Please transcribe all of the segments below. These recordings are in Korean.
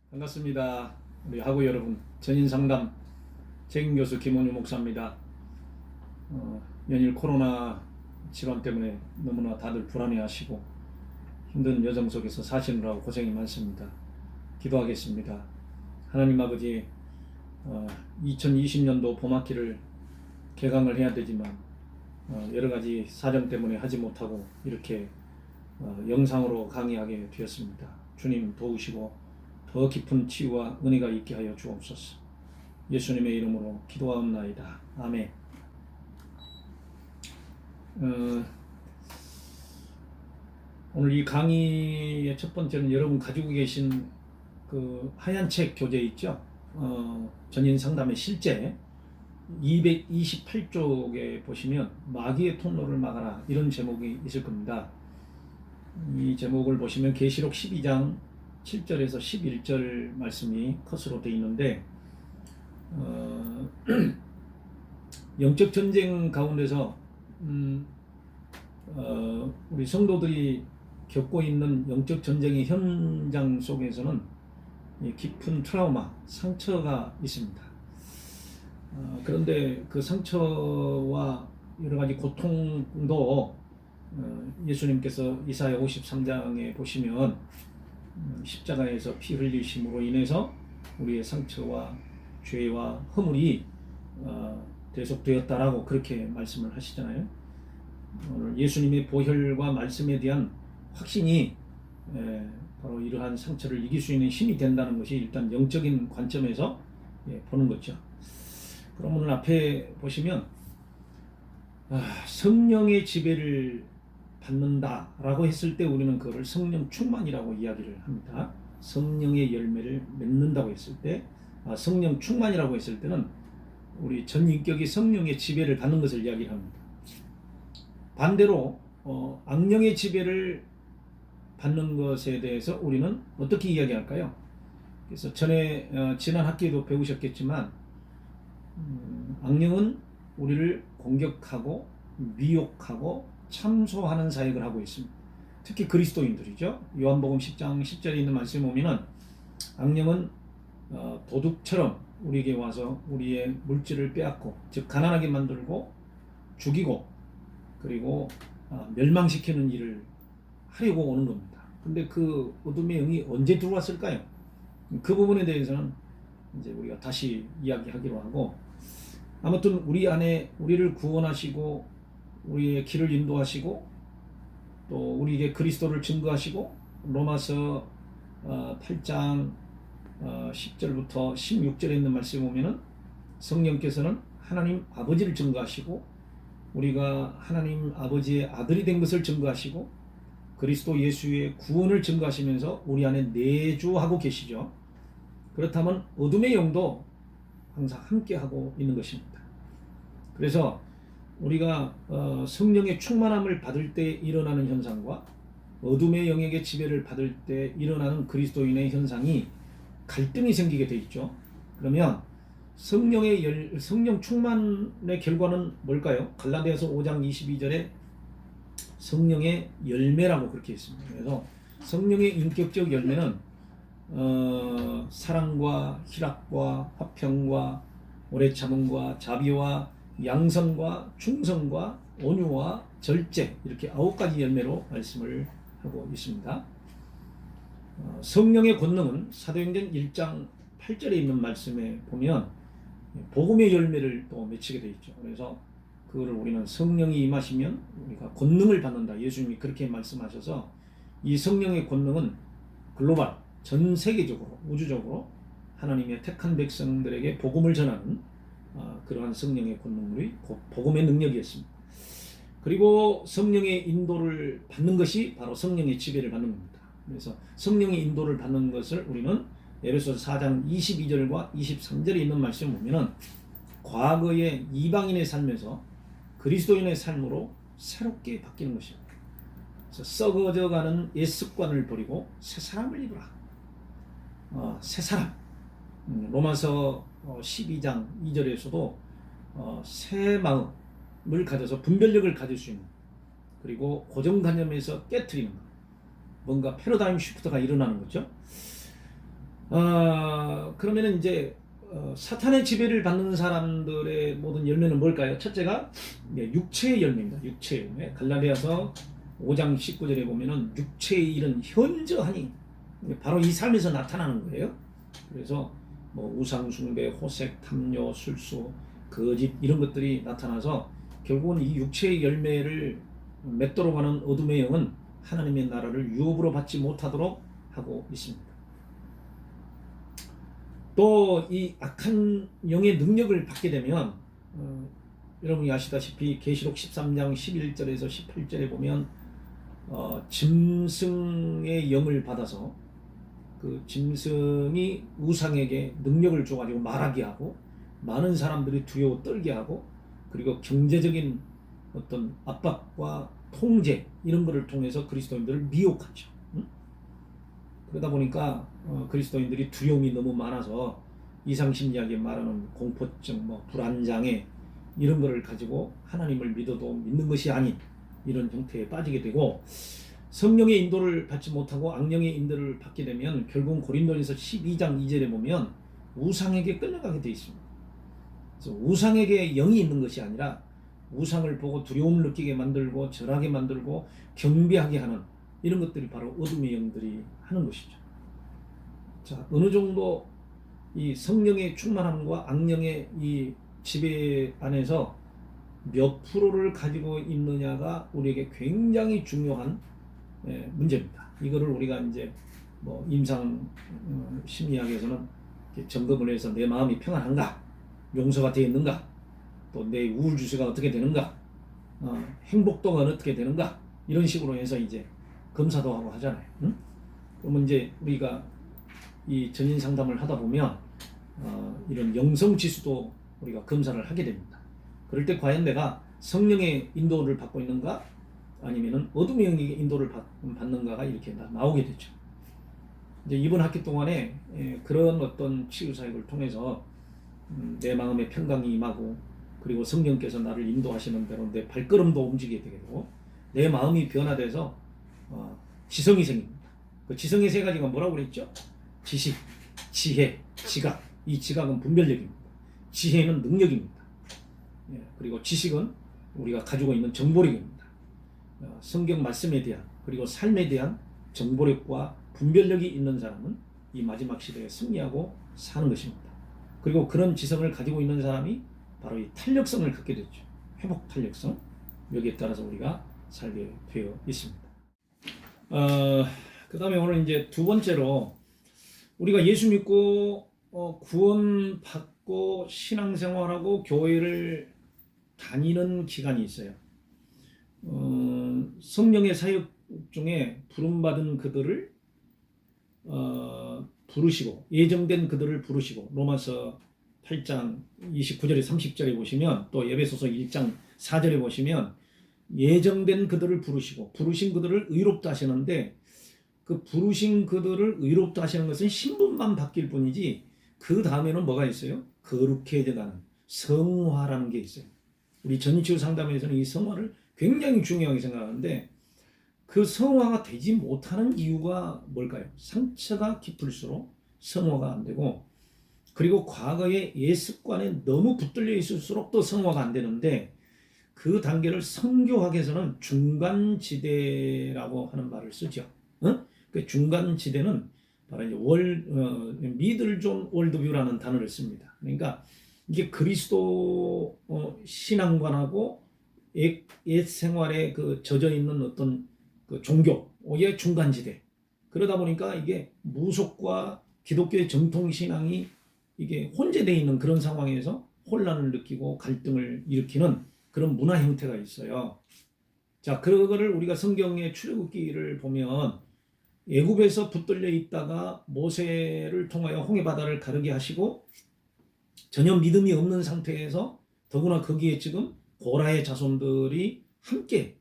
반갑습니다. 우리 하고 여러분, 전인상담 책임교수 김원유 목사입니다. 연일 코로나 질환 때문에 너무나 다들 불안해하시고 힘든 여정 속에서 사시느라고 고생이 많습니다. 기도하겠습니다. 하나님 아버지, 2020년도 봄학기를 개강을 해야 되지만 여러 가지 사정 때문에 하지 못하고 이렇게 영상으로 강의하게 되었습니다. 주님 도우시고 더 깊은 치유와 은혜가 있게 하여 주옵소서. 예수님의 이름으로 기도하옵나이다. 아멘. 오늘 이 강의의 첫 번째는 여러분 가지고 계신 그 하얀 책 교재 있죠? 전인 상담의 실제 228쪽에 보시면 마귀의 통로를 막아라, 이런 제목이 있을 겁니다. 이 제목을 보시면 계시록 12장 7절에서 11절 말씀이 컷으로 되어 있는데, 영적 전쟁 가운데서 우리 성도들이 겪고 있는 영적 전쟁의 현장 속에서는 깊은 트라우마, 상처가 있습니다. 그런데 그 상처와 여러 가지 고통도 예수님께서 이사야 53장에 보시면 십자가에서 피 흘리심으로 인해서 우리의 상처와 죄와 허물이 대속되었다라고 그렇게 말씀을 하시잖아요. 오늘 예수님의 보혈과 말씀에 대한 확신이 바로 이러한 상처를 이길 수 있는 힘이 된다는 것이 일단 영적인 관점에서 보는 거죠. 그럼 오늘 앞에 보시면 성령의 지배를 받는다라고 했을 때 우리는 그거를 성령 충만이라고 이야기를 합니다. 성령의 열매를 맺는다고 했을 때, 성령 충만이라고 했을 때는 우리 전 인격이 성령의 지배를 받는 것을 이야기를 합니다. 반대로 악령의 지배를 받는 것에 대해서 우리는 어떻게 이야기할까요? 그래서 지난 학기에도 배우셨겠지만 악령은 우리를 공격하고 미혹하고 참소하는 사역을 하고 있습니다. 특히 그리스도인들이죠. 요한복음 10장 10절에 있는 말씀을 보면은 악령은 도둑처럼 우리에게 와서 우리의 물질을 빼앗고, 즉 가난하게 만들고 죽이고 그리고 멸망시키는 일을 하려고 오는 겁니다. 근데 그 어둠의 영이 언제 들어왔을까요? 그 부분에 대해서는 이제 우리가 다시 이야기하기로 하고, 아무튼 우리 안에 우리를 구원하시고 우리의 길을 인도하시고 또 우리에게 그리스도를 증거하시고, 로마서 8장 10절부터 16절에 있는 말씀에 보면은 성령께서는 하나님 아버지를 증거하시고 우리가 하나님 아버지의 아들이 된 것을 증거하시고 그리스도 예수의 구원을 증거하시면서 우리 안에 내주하고 계시죠. 그렇다면 어둠의 영도 항상 함께하고 있는 것입니다. 그래서 우리가 성령의 충만함을 받을 때 일어나는 현상과 어둠의 영에게 지배를 받을 때 일어나는 그리스도인의 현상이 갈등이 생기게 돼 있죠. 그러면 성령 충만의 결과는 뭘까요? 갈라디아서 5장 22절에 성령의 열매라고 그렇게 했습니다. 그래서 성령의 인격적 열매는 사랑과 희락과 화평과 오래 참음과 자비와 양선과 충성과 온유와 절제, 이렇게 9가지 열매로 말씀을 하고 있습니다. 성령의 권능은 사도행전 1장 8절에 있는 말씀에 보면 복음의 열매를 또 맺히게 되어 있죠. 그래서 그거를 우리는 성령이 임하시면 우리가 권능을 받는다, 예수님이 그렇게 말씀하셔서 이 성령의 권능은 글로벌, 전 세계적으로, 우주적으로 하나님의 택한 백성들에게 복음을 전하는 그러한 성령의 권능이 복음의 능력이었습니다. 그리고 성령의 인도를 받는 것이 바로 성령의 지배를 받는 겁니다. 그래서 성령의 인도를 받는 것을 우리는 에베소서 4장 22절과 23절에 있는 말씀을 보면은 과거의 이방인의 삶에서 그리스도인의 삶으로 새롭게 바뀌는 것입니다. 그래서 썩어져가는 옛 습관을 버리고 새 사람을 입으라. 새 사람. 로마서 12장 2절에서도 새 마음을 가져서 분별력을 가질 수 있는, 그리고 고정관념에서 깨트리는, 뭔가 패러다임 시프트가 일어나는 거죠. 그러면은 이제 사탄의 지배를 받는 사람들의 모든 열매는 뭘까요? 첫째가 육체의 열매입니다. 육체의 열매. 갈라디아서 5장 19절에 보면은 육체의 일은 현저하니 바로 이 삶에서 나타나는 거예요. 그래서 뭐 우상 숭배, 호색, 탐욕, 술수, 거짓 이런 것들이 나타나서 결국은 이 육체의 열매를 맺도록 하는 어둠의 영은 하나님의 나라를 유업으로 받지 못하도록 하고 있습니다. 또 이 악한 영의 능력을 받게 되면 여러분이 아시다시피 계시록 13장 11절에서 18절에 보면 짐승의 영을 받아서 그 짐승이 우상에게 능력을 줘가지고 말하게 하고 많은 사람들이 두려워 떨게 하고 그리고 경제적인 어떤 압박과 통제 이런 것을 통해서 그리스도인들을 미혹하죠. 그러다 보니까 그리스도인들이 두려움이 너무 많아서 이상심리학에 말하는 공포증, 뭐 불안장애 이런 거를 가지고 하나님을 믿어도 믿는 것이 아닌 이런 형태에 빠지게 되고 성령의 인도를 받지 못하고 악령의 인도를 받게 되면 결국 고린도전서 12장 2절에 보면 우상에게 끌려가게 되어 있습니다. 그래서 우상에게 영이 있는 것이 아니라 우상을 보고 두려움을 느끼게 만들고 절하게 만들고 경배하게 하는 이런 것들이 바로 어둠의 영들이 하는 것이죠. 자, 어느 정도 이 성령의 충만함과 악령의 이 지배 안에서 몇 프로를 가지고 있느냐가 우리에게 굉장히 중요한 문제입니다. 이거를 우리가 이제 뭐 임상 심리학에서는 점검을 해서 내 마음이 평안한가, 용서가 되어 있는가, 또 내 우울 주소가 어떻게 되는가, 행복도가 어떻게 되는가 이런 식으로 해서 이제 검사도 하고 하잖아요. 응? 그러면 이제 우리가 이 전인 상담을 하다 보면 이런 영성 지수도 우리가 검사를 하게 됩니다. 그럴 때 과연 내가 성령의 인도를 받고 있는가 아니면은 어둠의 영의 인도를 받는가가 이렇게 나오게 되죠. 이제 이번 학기 동안에 그런 어떤 치유 사역을 통해서 내 마음의 평강이 임하고 그리고 성령께서 나를 인도하시는 대로 내 발걸음도 움직이게 되고 내 마음이 변화돼서 지성이 생깁니다. 그 지성의 세 가지가 뭐라고 그랬죠? 지식, 지혜, 지각. 이 지각은 분별력입니다. 지혜는 능력입니다. 그리고 지식은 우리가 가지고 있는 정보력입니다. 성경 말씀에 대한 그리고 삶에 대한 정보력과 분별력이 있는 사람은 이 마지막 시대에 승리하고 사는 것입니다. 그리고 그런 지성을 가지고 있는 사람이 바로 이 탄력성을 갖게 되죠. 회복 탄력성. 여기에 따라서 우리가 살게 되어 있습니다. 그 다음에 오늘 이제 두 번째로 우리가 예수 믿고 구원받고 신앙생활하고 교회를 다니는 기간이 있어요. 성령의 사역 중에 부름받은 그들을 부르시고 예정된 그들을 부르시고 로마서 8장 29절에 30절에 보시면 또 에베소서 1장 4절에 보시면 예정된 그들을 부르시고 부르신 그들을 의롭다 하시는데 그 부르신 그들을 의롭다 하시는 것은 신분만 바뀔 뿐이지 그 다음에는 뭐가 있어요? 거룩해져가는 성화라는 게 있어요. 우리 전치유 상담에서는 이 성화를 굉장히 중요하게 생각하는데 그 성화가 되지 못하는 이유가 뭘까요? 상처가 깊을수록 성화가 안 되고 그리고 과거의 옛 습관에 너무 붙들려 있을수록 또 성화가 안 되는데 그 단계를 성교학에서는 중간지대라고 하는 말을 쓰죠. 그 중간지대는 바로 이제 미들 존 월드뷰라는 단어를 씁니다. 그러니까 이게 그리스도 신앙관하고 옛 생활에 그 젖어 있는 어떤 그 종교의 중간지대. 그러다 보니까 이게 무속과 기독교의 정통 신앙이 이게 혼재되어 있는 그런 상황에서 혼란을 느끼고 갈등을 일으키는 그런 문화 형태가 있어요. 자, 그거를 우리가 성경의 출애굽기를 보면 애굽에서 붙들려 있다가 모세를 통하여 홍해 바다를 가르게 하시고 전혀 믿음이 없는 상태에서 더구나 거기에 지금 고라의 자손들이 함께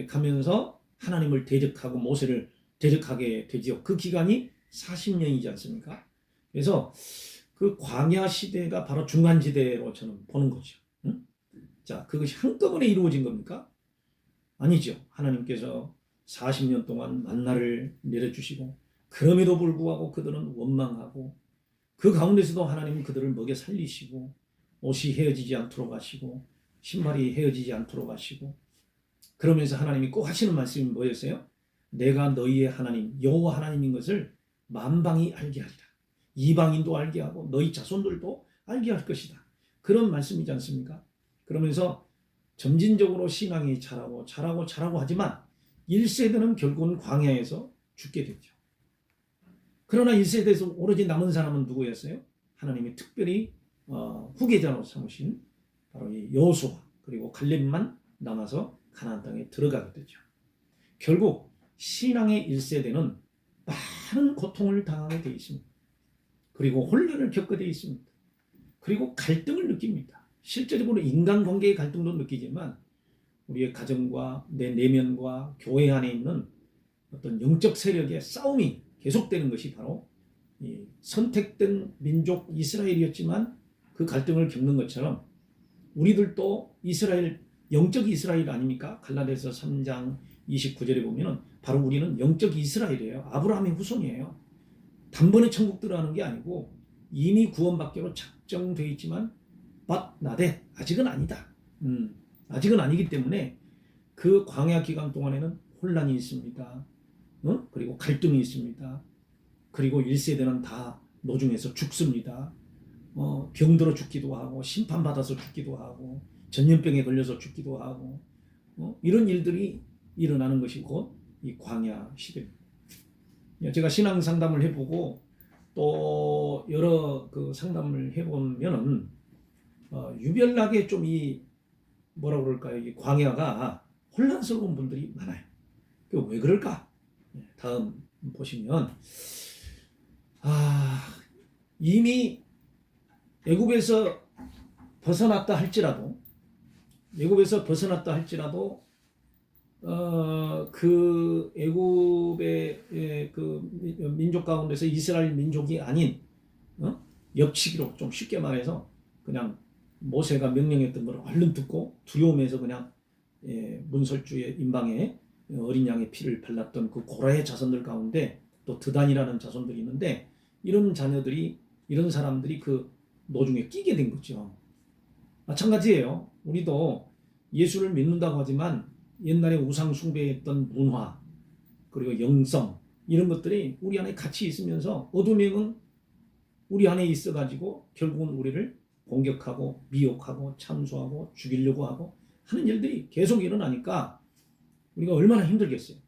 가면서 하나님을 대적하고 모세를 대적하게 되지요. 그 기간이 40년이지 않습니까? 그래서 그 광야 시대가 바로 중간지대로 저는 보는 거죠. 응? 자, 그것이 한꺼번에 이루어진 겁니까? 아니죠. 하나님께서 40년 동안 만나를 내려주시고 그럼에도 불구하고 그들은 원망하고 그 가운데서도 하나님은 그들을 먹여 살리시고 옷이 헤어지지 않도록 하시고 신발이 헤어지지 않도록 하시고 그러면서 하나님이 꼭 하시는 말씀이 뭐였어요? 내가 너희의 하나님 여호와 하나님인 것을 만방이 알게 하리라. 이방인도 알게 하고 너희 자손들도 알게 할 것이다. 그런 말씀이지 않습니까? 그러면서 점진적으로 신앙이 자라고 하지만 1세대는 결국은 광야에서 죽게 됐죠. 그러나 1세대에서 오로지 남은 사람은 누구였어요? 하나님이 특별히 후계자로 삼으신 바로 이 여호수아 그리고 갈렙만 남아서 가나안 땅에 들어가게 되죠. 결국 신앙의 1세대는 많은 고통을 당하게 되어 있습니다. 그리고 혼란을 겪게 되어 있습니다. 그리고 갈등을 느낍니다. 실제적으로 인간관계의 갈등도 느끼지만 우리의 가정과 내 내면과 교회 안에 있는 어떤 영적 세력의 싸움이 계속되는 것이 바로 이 선택된 민족 이스라엘이었지만 그 갈등을 겪는 것처럼 우리들도 이스라엘, 영적 이스라엘 아닙니까? 갈라디아서 3장 29절에 보면은 바로 우리는 영적 이스라엘이에요. 아브라함의 후손이에요. 단번에 천국 들어가는 게 아니고 이미 구원받기로 작정되어 있지만 나대 아직은 아니다. 아직은 아니기 때문에 그 광야 기간 동안에는 혼란이 있습니다. 그리고 갈등이 있습니다. 그리고 1세대는 다 노중에서 죽습니다. 병들어 죽기도 하고 심판받아서 죽기도 하고 전염병에 걸려서 죽기도 하고 이런 일들이 일어나는 것이 곧 이 광야 시대입니다. 제가 신앙 상담을 해보고 또 여러 그 상담을 해보면은 유별나게 좀 이 뭐라 그럴까요? 이 광야가 혼란스러운 분들이 많아요. 왜 그럴까? 다음 보시면 이미 애굽에서 벗어났다 할지라도 그 애굽의 그 민족 가운데서 이스라엘 민족이 아닌 옆치기로 좀 쉽게 말해서 그냥 모세가 명령했던 걸 얼른 듣고 두려움에서 그냥 문설주의 임방에 어린 양의 피를 발랐던 그 고라의 자손들 가운데 또 드단이라는 자손들이 있는데 이런 사람들이 그 노중에 끼게 된 거죠. 마찬가지예요. 우리도 예수를 믿는다고 하지만 옛날에 우상 숭배했던 문화 그리고 영성 이런 것들이 우리 안에 같이 있으면서 어둠의 영은 우리 안에 있어가지고 결국은 우리를 공격하고 미혹하고 참소하고 죽이려고 하고 하는 일들이 계속 일어나니까 우리가 얼마나 힘들겠어요.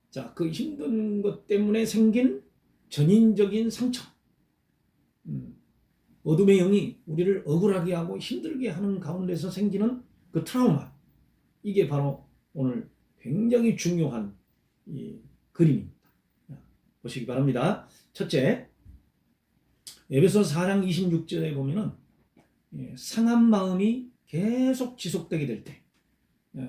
자, 그 힘든 것 때문에 생긴 전인적인 상처, 어둠의 영이 우리를 억울하게 하고 힘들게 하는 가운데서 생기는 그 트라우마, 이게 바로 오늘 굉장히 중요한 이 그림입니다. 보시기 바랍니다. 첫째, 에베소서 4장 26절에 보면은 상한 마음이 계속 지속되게 될 때,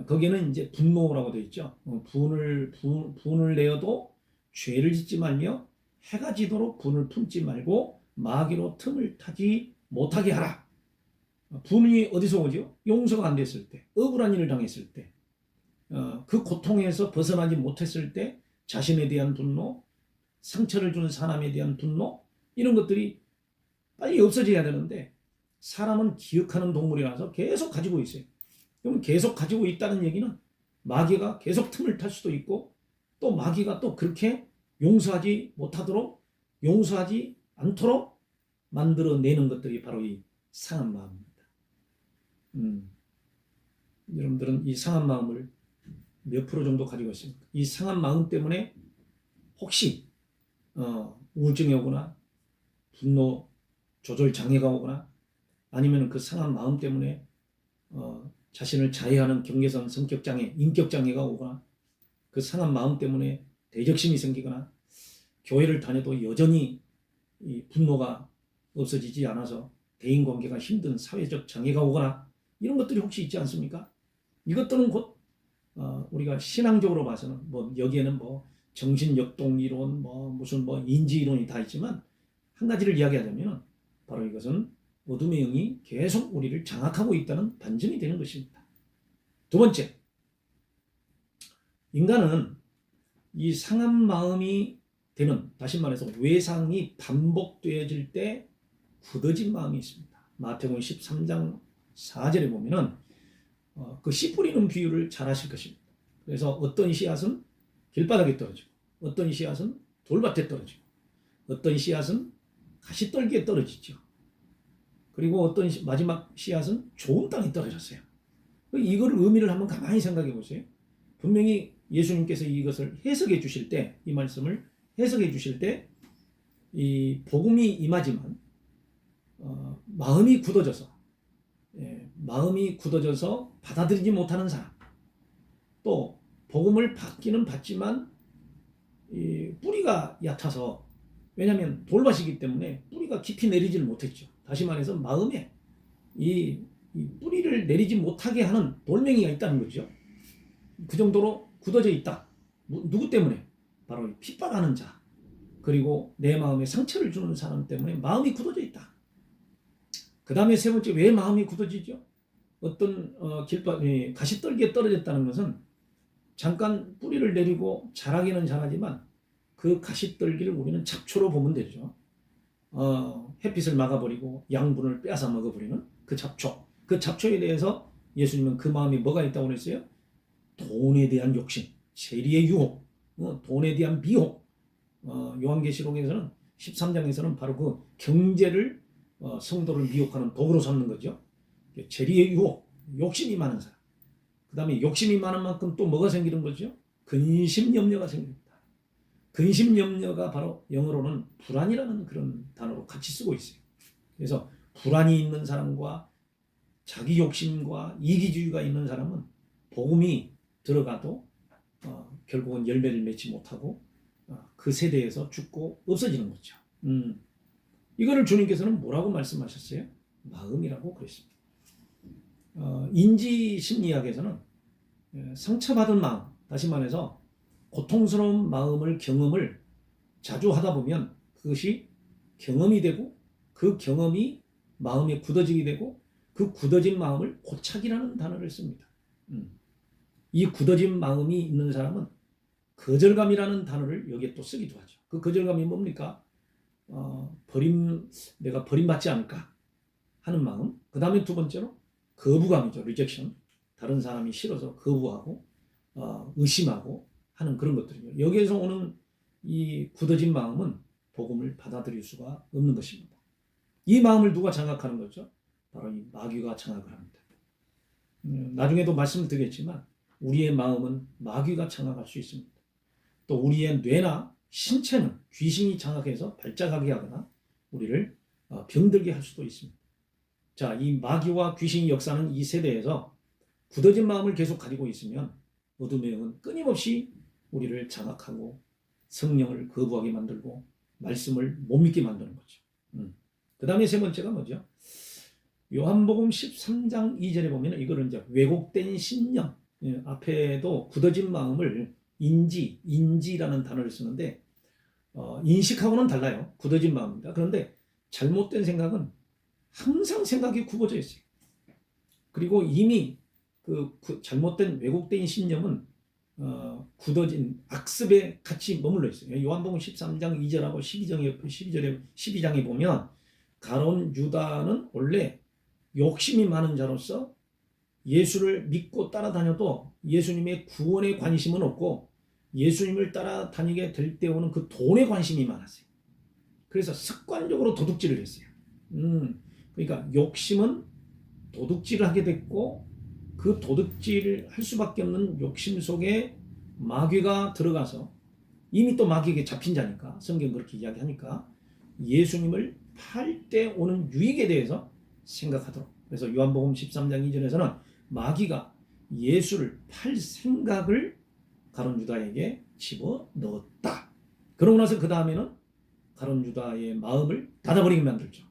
거기에는 이제 분노라고 되어 있죠. 분을 내어도 죄를 짓지 말며 해가 지도록 분을 품지 말고 마귀로 틈을 타지 못하게 하라. 분이 어디서 오죠? 용서가 안 됐을 때, 억울한 일을 당했을 때, 그 고통에서 벗어나지 못했을 때 자신에 대한 분노, 상처를 준 사람에 대한 분노, 이런 것들이 빨리 없어져야 되는데 사람은 기억하는 동물이라서 계속 가지고 있어요. 그럼 계속 가지고 있다는 얘기는 마귀가 계속 틈을 탈 수도 있고 또 마귀가 또 그렇게 용서하지 않도록 만들어내는 것들이 바로 이 상한 마음입니다. 여러분들은 이 상한 마음을 몇 프로 정도 가지고 있습니까? 이 상한 마음 때문에 혹시 우울증이 오거나 분노 조절 장애가 오거나 아니면 그 상한 마음 때문에 자신을 자해하는 경계선 성격 장애, 인격 장애가 오거나 그 상한 마음 때문에 대적심이 생기거나 교회를 다녀도 여전히 이 분노가 없어지지 않아서 대인관계가 힘든 사회적 장애가 오거나 이런 것들이 혹시 있지 않습니까? 이것들은 곧 우리가 신앙적으로 봐서는 뭐 여기에는 뭐 정신역동이론, 무슨 인지이론이 다 있지만 한 가지를 이야기하자면 바로 이것은 어둠의 영이 계속 우리를 장악하고 있다는 반증이 되는 것입니다. 두 번째, 인간은 이 상한 마음이 되는, 다시 말해서 외상이 반복되어질 때 굳어진 마음이 있습니다. 마태복음 13장 4절에 보면은 그 씨 뿌리는 비유를 잘 아실 것입니다. 그래서 어떤 씨앗은 길바닥에 떨어지고, 어떤 씨앗은 돌밭에 떨어지고, 어떤 씨앗은 가시떨기에 떨어지죠. 그리고 어떤 마지막 씨앗은 좋은 땅에 떨어졌어요. 이걸 의미를 한번 가만히 생각해 보세요. 분명히 예수님께서 이것을 해석해 주실 때, 이 말씀을 해석해 주실 때, 이 복음이 임하지만 마음이 굳어져서 받아들이지 못하는 사람, 또 복음을 받기는 받지만 이 뿌리가 얕아서, 왜냐하면 돌밭이기 때문에 뿌리가 깊이 내리지를 못했죠. 다시 말해서 마음에 이 뿌리를 내리지 못하게 하는 돌멩이가 있다는 거죠. 그 정도로 굳어져 있다. 누구 때문에? 바로 핍박하는 자, 그리고 내 마음에 상처를 주는 사람 때문에 마음이 굳어져 있다. 그 다음에 세 번째, 왜 마음이 굳어지죠? 어떤 가시떨기에 떨어졌다는 것은 잠깐 뿌리를 내리고 자라기는 자라지만 그 가시떨기를 우리는 잡초로 보면 되죠. 햇빛을 막아버리고 양분을 빼앗아 먹어버리는 그 잡초. 그 잡초에 대해서 예수님은 그 마음이 뭐가 있다고 그랬어요? 돈에 대한 욕심, 재리의 유혹, 돈에 대한 미혹. 요한계시록에서는 13장에서는 바로 그 경제를 성도를 미혹하는 도구로 삼는 거죠. 재리의 유혹, 욕심이 많은 사람. 그 다음에 욕심이 많은 만큼 또 뭐가 생기는 거죠? 근심염려가 생깁니다. 근심염려가 바로 영어로는 불안이라는 그런 단어로 같이 쓰고 있어요. 그래서 불안이 있는 사람과 자기 욕심과 이기주의가 있는 사람은 복음이 들어가도 결국은 열매를 맺지 못하고 그 세대에서 죽고 없어지는 거죠. 이거를 주님께서는 뭐라고 말씀하셨어요? 마음이라고 그랬습니다. 인지심리학에서는 상처받은 마음, 다시 말해서 고통스러운 마음을 경험을 자주 하다 보면 그것이 경험이 되고, 그 경험이 마음에 굳어지게 되고, 그 굳어진 마음을 고착이라는 단어를 씁니다. 이 굳어진 마음이 있는 사람은 거절감이라는 단어를 여기에 또 쓰기도 하죠. 그 거절감이 뭡니까? 내가 버림받지 않을까 하는 마음. 그 다음에 두 번째로 거부감이죠. 리젝션. 다른 사람이 싫어서 거부하고 의심하고 하는 그런 것들이죠. 여기에서 오는 이 굳어진 마음은 복음을 받아들일 수가 없는 것입니다. 이 마음을 누가 장악하는 거죠? 바로 이 마귀가 장악을 합니다. 나중에도 말씀드리겠지만 우리의 마음은 마귀가 장악할 수 있습니다. 또 우리의 뇌나 신체는 귀신이 장악해서 발작하게 하거나 우리를 병들게 할 수도 있습니다. 자, 이 마귀와 귀신이 역사하는 이 세대에서 굳어진 마음을 계속 가지고 있으면 어둠의 영은 끊임없이 우리를 장악하고 성령을 거부하게 만들고 말씀을 못 믿게 만드는 거죠. 그 다음에 세 번째가 뭐죠? 요한복음 13장 2절에 보면 이거를 이제 왜곡된 신념, 앞에도 굳어진 마음을 인지라는 단어를 쓰는데 인식하고는 달라요. 굳어진 마음입니다. 그런데 잘못된 생각은 항상 생각이 굽어져 있어요. 그리고 이미 그 잘못된 왜곡된 신념은 굳어진 악습에 같이 머물러 있어요. 요한복음 13장 2절하고 12장에 보면 가룟 유다는 원래 욕심이 많은 자로서 예수를 믿고 따라다녀도 예수님의 구원에 관심은 없고 예수님을 따라다니게 될 때 오는 그 돈에 관심이 많았어요. 그래서 습관적으로 도둑질을 했어요. 그러니까 욕심은 도둑질을 하게 됐고 그 도둑질을 할 수밖에 없는 욕심 속에 마귀가 들어가서 이미 또 마귀에게 잡힌 자니까 성경 그렇게 이야기하니까 예수님을 팔 때 오는 유익에 대해서 생각하도록. 그래서 요한복음 13장 2절에서는 마귀가 예수를 팔 생각을 가룟 유다에게 집어넣었다. 그러고 나서 그 다음에는 가룟 유다의 마음을 닫아버리게 만들죠.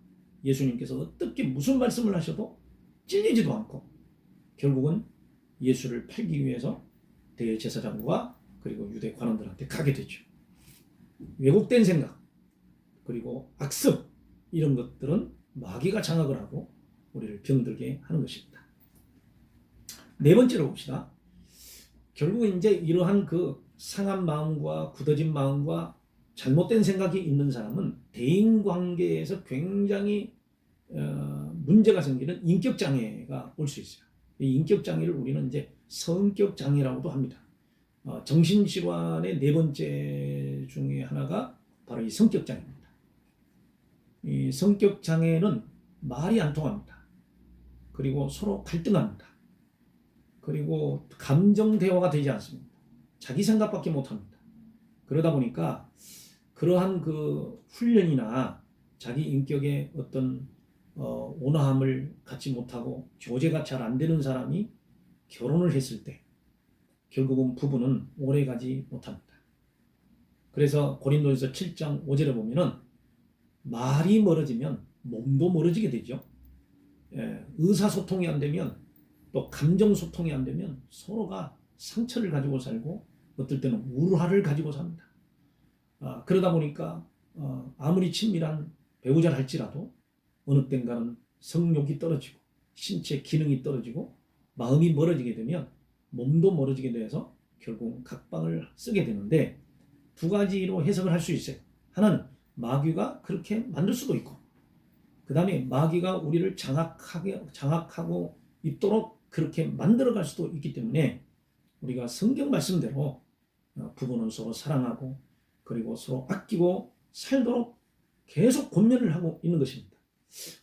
예수님께서 어떻게 무슨 말씀을 하셔도 찔리지도 않고 결국은 예수를 팔기 위해서 대제사장과 그리고 유대 관원들한테 가게 되죠. 왜곡된 생각 그리고 악습 이런 것들은 마귀가 장악을 하고 우리를 병들게 하는 것입니다. 네 번째로 봅시다. 결국 이제 이러한 그 상한 마음과 굳어진 마음과 잘못된 생각이 있는 사람은 대인관계에서 굉장히 문제가 생기는 인격장애가 올 수 있어요. 이 인격장애를 우리는 이제 성격장애라고도 합니다. 정신질환의 네 번째 중에 하나가 바로 이 성격장애입니다. 이 성격장애는 말이 안 통합니다. 그리고 서로 갈등합니다. 그리고 감정 대화가 되지 않습니다. 자기 생각밖에 못합니다. 그러다 보니까 그러한 그 훈련이나 자기 인격의 어떤 온화함을 갖지 못하고 교제가 잘 안 되는 사람이 결혼을 했을 때 결국은 부부는 오래가지 못합니다. 그래서 고린도전서 7장 5절에 보면은 말이 멀어지면 몸도 멀어지게 되죠. 의사소통이 안 되면 또 감정소통이 안 되면 서로가 상처를 가지고 살고 어떨 때는 우울화를 가지고 삽니다. 그러다 보니까 아무리 친밀한 배우자를 할지라도 어느 땐가는 성욕이 떨어지고 신체 기능이 떨어지고 마음이 멀어지게 되면 몸도 멀어지게 돼서 결국 각방을 쓰게 되는데 두 가지로 해석을 할 수 있어요. 하나는 마귀가 그렇게 만들 수도 있고 그 다음에 마귀가 우리를 장악하고 있도록 그렇게 만들어갈 수도 있기 때문에 우리가 성경 말씀대로 부부는 서로 사랑하고 그리고 서로 아끼고 살도록 계속 권면을 하고 있는 것입니다.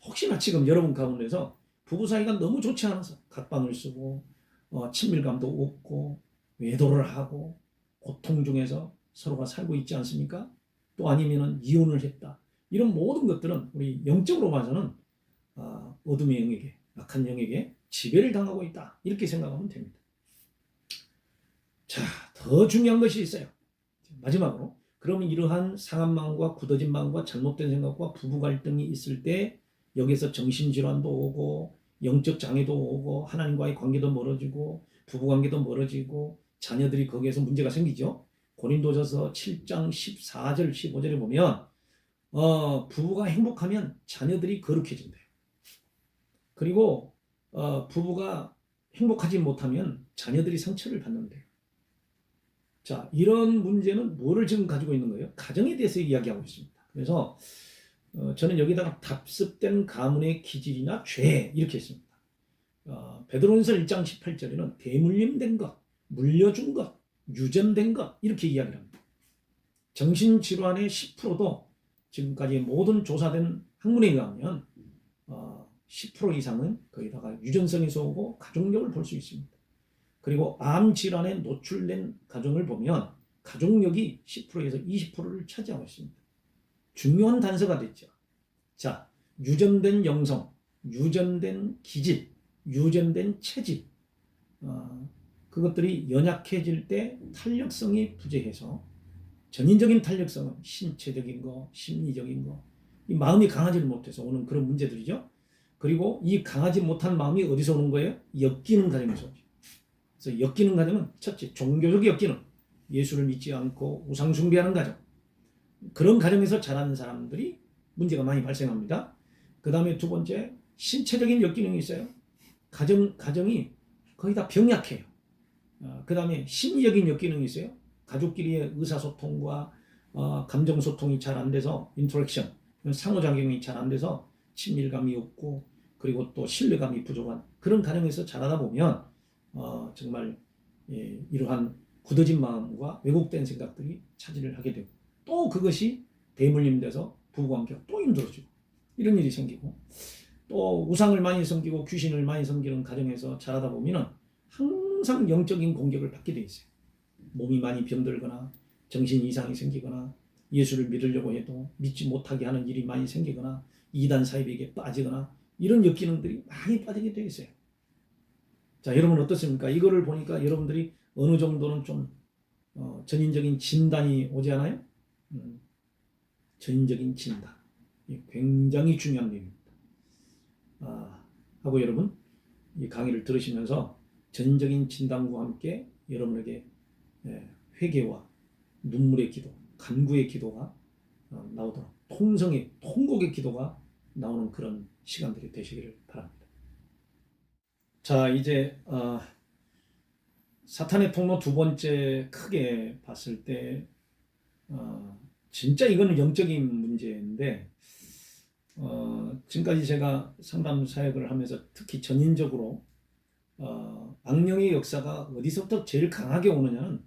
혹시나 지금 여러분 가운데서 부부 사이가 너무 좋지 않아서 각방을 쓰고 친밀감도 없고 외도를 하고 고통 중에서 서로가 살고 있지 않습니까? 또 아니면은 이혼을 했다. 이런 모든 것들은 우리 영적으로 봐서는 어둠의 영에게 악한 영에게 지배를 당하고 있다. 이렇게 생각하면 됩니다. 자, 더 중요한 것이 있어요. 마지막으로 그러면 이러한 상한 마음과 굳어진 마음과 잘못된 생각과 부부 갈등이 있을 때 여기서 정신질환도 오고 영적 장애도 오고 하나님과의 관계도 멀어지고 부부 관계도 멀어지고 자녀들이 거기에서 문제가 생기죠. 고린도전서 7장 14절 15절에 보면 부부가 행복하면 자녀들이 거룩해진대요. 그리고 부부가 행복하지 못하면 자녀들이 상처를 받는데요. 자, 이런 문제는 뭐를 지금 가지고 있는 거예요? 가정에 대해서 이야기하고 있습니다. 그래서 저는 여기다가 답습된 가문의 기질이나 죄 이렇게 했습니다. 베드로전서 1장 18절에는 대물림된 것, 물려준 것, 유전된 것 이렇게 이야기를 합니다. 정신질환의 10%도 지금까지 모든 조사된 학문에 의하면 10% 이상은 거기다가 유전성에서 오고 가족력을 볼 수 있습니다. 그리고 암 질환에 노출된 가정을 보면 가족력이 10%에서 20%를 차지하고 있습니다. 중요한 단서가 됐죠. 자, 유전된 영성, 유전된 기질, 유전된 체질, 그것들이 연약해질 때 탄력성이 부재해서 전인적인 탄력성은 신체적인 거, 심리적인 거, 이 마음이 강하지를 못해서 오는 그런 문제들이죠. 그리고 이 강하지 못한 마음이 어디서 오는 거예요? 엮이는 가정에서 오죠. 그래서 엮이는 가정은 첫째, 종교적 엮이는 예수를 믿지 않고 우상 숭배하는 가정. 그런 가정에서 자라는 사람들이 문제가 많이 발생합니다. 그 다음에 두 번째, 신체적인 엮이는 있어요. 가정이 거의 다 병약해요. 그 다음에 심리적인 엮이는 있어요. 가족끼리의 의사소통과 감정소통이 잘 안 돼서 인터랙션, 상호작용이 잘 안 돼서 친밀감이 없고 그리고 또 신뢰감이 부족한 그런 가정에서 자라다 보면 정말 이러한 굳어진 마음과 왜곡된 생각들이 차지를 하게 되고 또 그것이 대물림돼서 부부관계가 또 힘들어지고 이런 일이 생기고 또 우상을 많이 섬기고 귀신을 많이 섬기는 가정에서 자라다 보면 항상 영적인 공격을 받게 돼 있어요. 몸이 많이 병들거나 정신 이상이 생기거나 예수를 믿으려고 해도 믿지 못하게 하는 일이 많이 생기거나 이단 사이비에게 빠지거나 이런 역기능들이 많이 빠지게 되어 있어요. 자, 여러분 어떻습니까? 이거를 보니까 여러분들이 어느 정도는 좀 전인적인 진단이 오지 않아요? 전인적인 진단. 굉장히 중요한 내용입니다. 하고 여러분 이 강의를 들으시면서 전인적인 진단과 함께 여러분에게 회개와 눈물의 기도, 간구의 기도가 나오도록 통성의 통곡의 기도가 나오는 그런 시간들이 되시기를 바랍니다. 자, 이제 사탄의 통로 두 번째 크게 봤을 때 진짜 이거는 영적인 문제인데 지금까지 제가 상담 사역을 하면서 특히 전인적으로 악령의 역사가 어디서부터 제일 강하게 오느냐는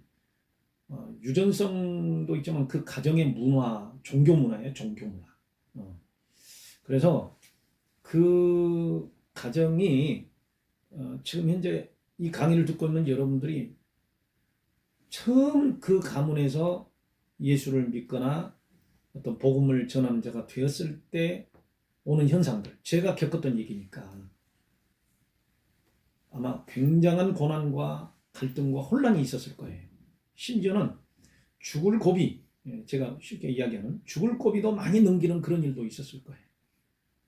유전성도 있지만 그 가정의 문화, 종교 문화예요, 종교 문화. 그래서 그 가정이 지금 현재 이 강의를 듣고 있는 여러분들이 처음 그 가문에서 예수를 믿거나 어떤 복음을 전하는 자가 되었을 때 오는 현상들, 제가 겪었던 얘기니까 아마 굉장한 고난과 갈등과 혼란이 있었을 거예요. 심지어는 죽을 고비, 제가 쉽게 이야기하는 죽을 고비도 많이 넘기는 그런 일도 있었을 거예요.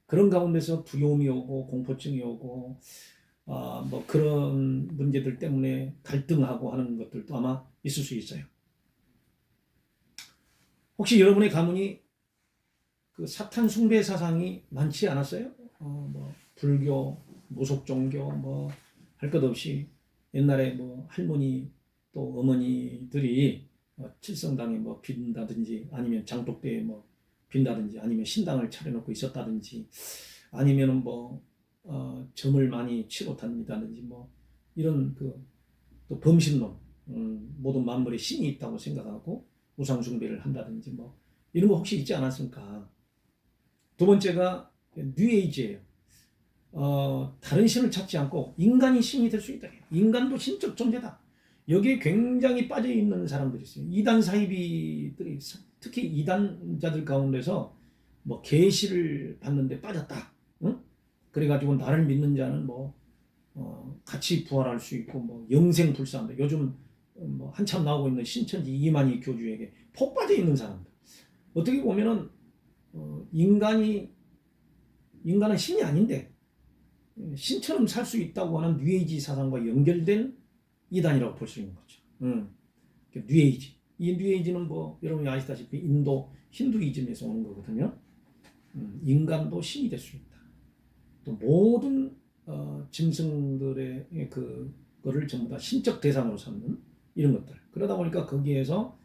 그런 가운데서 두려움이 오고 공포증이 오고 뭐 그런 문제들 때문에 갈등하고 하는 것들도 아마 있을 수 있어요. 혹시 여러분의 가문이 그 사탄 숭배 사상이 많지 않았어요? 뭐 불교, 무속 종교 뭐 할 것 없이 옛날에 뭐 할머니 또 어머니들이 칠성당에 뭐 빈다든지 아니면 장독대에 뭐 빈다든지 아니면 신당을 차려놓고 있었다든지 아니면은 뭐 점을 많이 치러 다닌다든지 뭐 이런 그 또 범신론 모든 만물에 신이 있다고 생각하고 우상 숭배를 한다든지 뭐 이런 거 혹시 있지 않았습니까? 두 번째가 뉴에이지예요. 다른 신을 찾지 않고 인간이 신이 될 수 있다. 인간도 신적 존재다. 여기에 굉장히 빠져 있는 사람들이 있어요. 이단 사이비들이 특히 이단자들 가운데서 뭐 계시를 받는데 빠졌다. 응? 그래가지고 나를 믿는 자는 뭐 같이 부활할 수 있고 뭐 영생불사한다. 요즘 뭐 한참 나오고 있는 신천지 이만희 교주에게 폭 빠져 있는 사람들. 어떻게 보면은 인간은 신이 아닌데 신처럼 살 수 있다고 하는 뉴에이지 사상과 연결된 이단이라고 볼 수 있는 거죠. 뉴에이지. 이 뉴에이지는 뭐 여러분이 아시다시피 인도 힌두이즘에서 오는 거거든요. 인간도 신이 될 수 있다. 또 모든 짐승들의 그거를 전부 다 신적 대상으로 삼는 이런 것들. 그러다 보니까 거기에서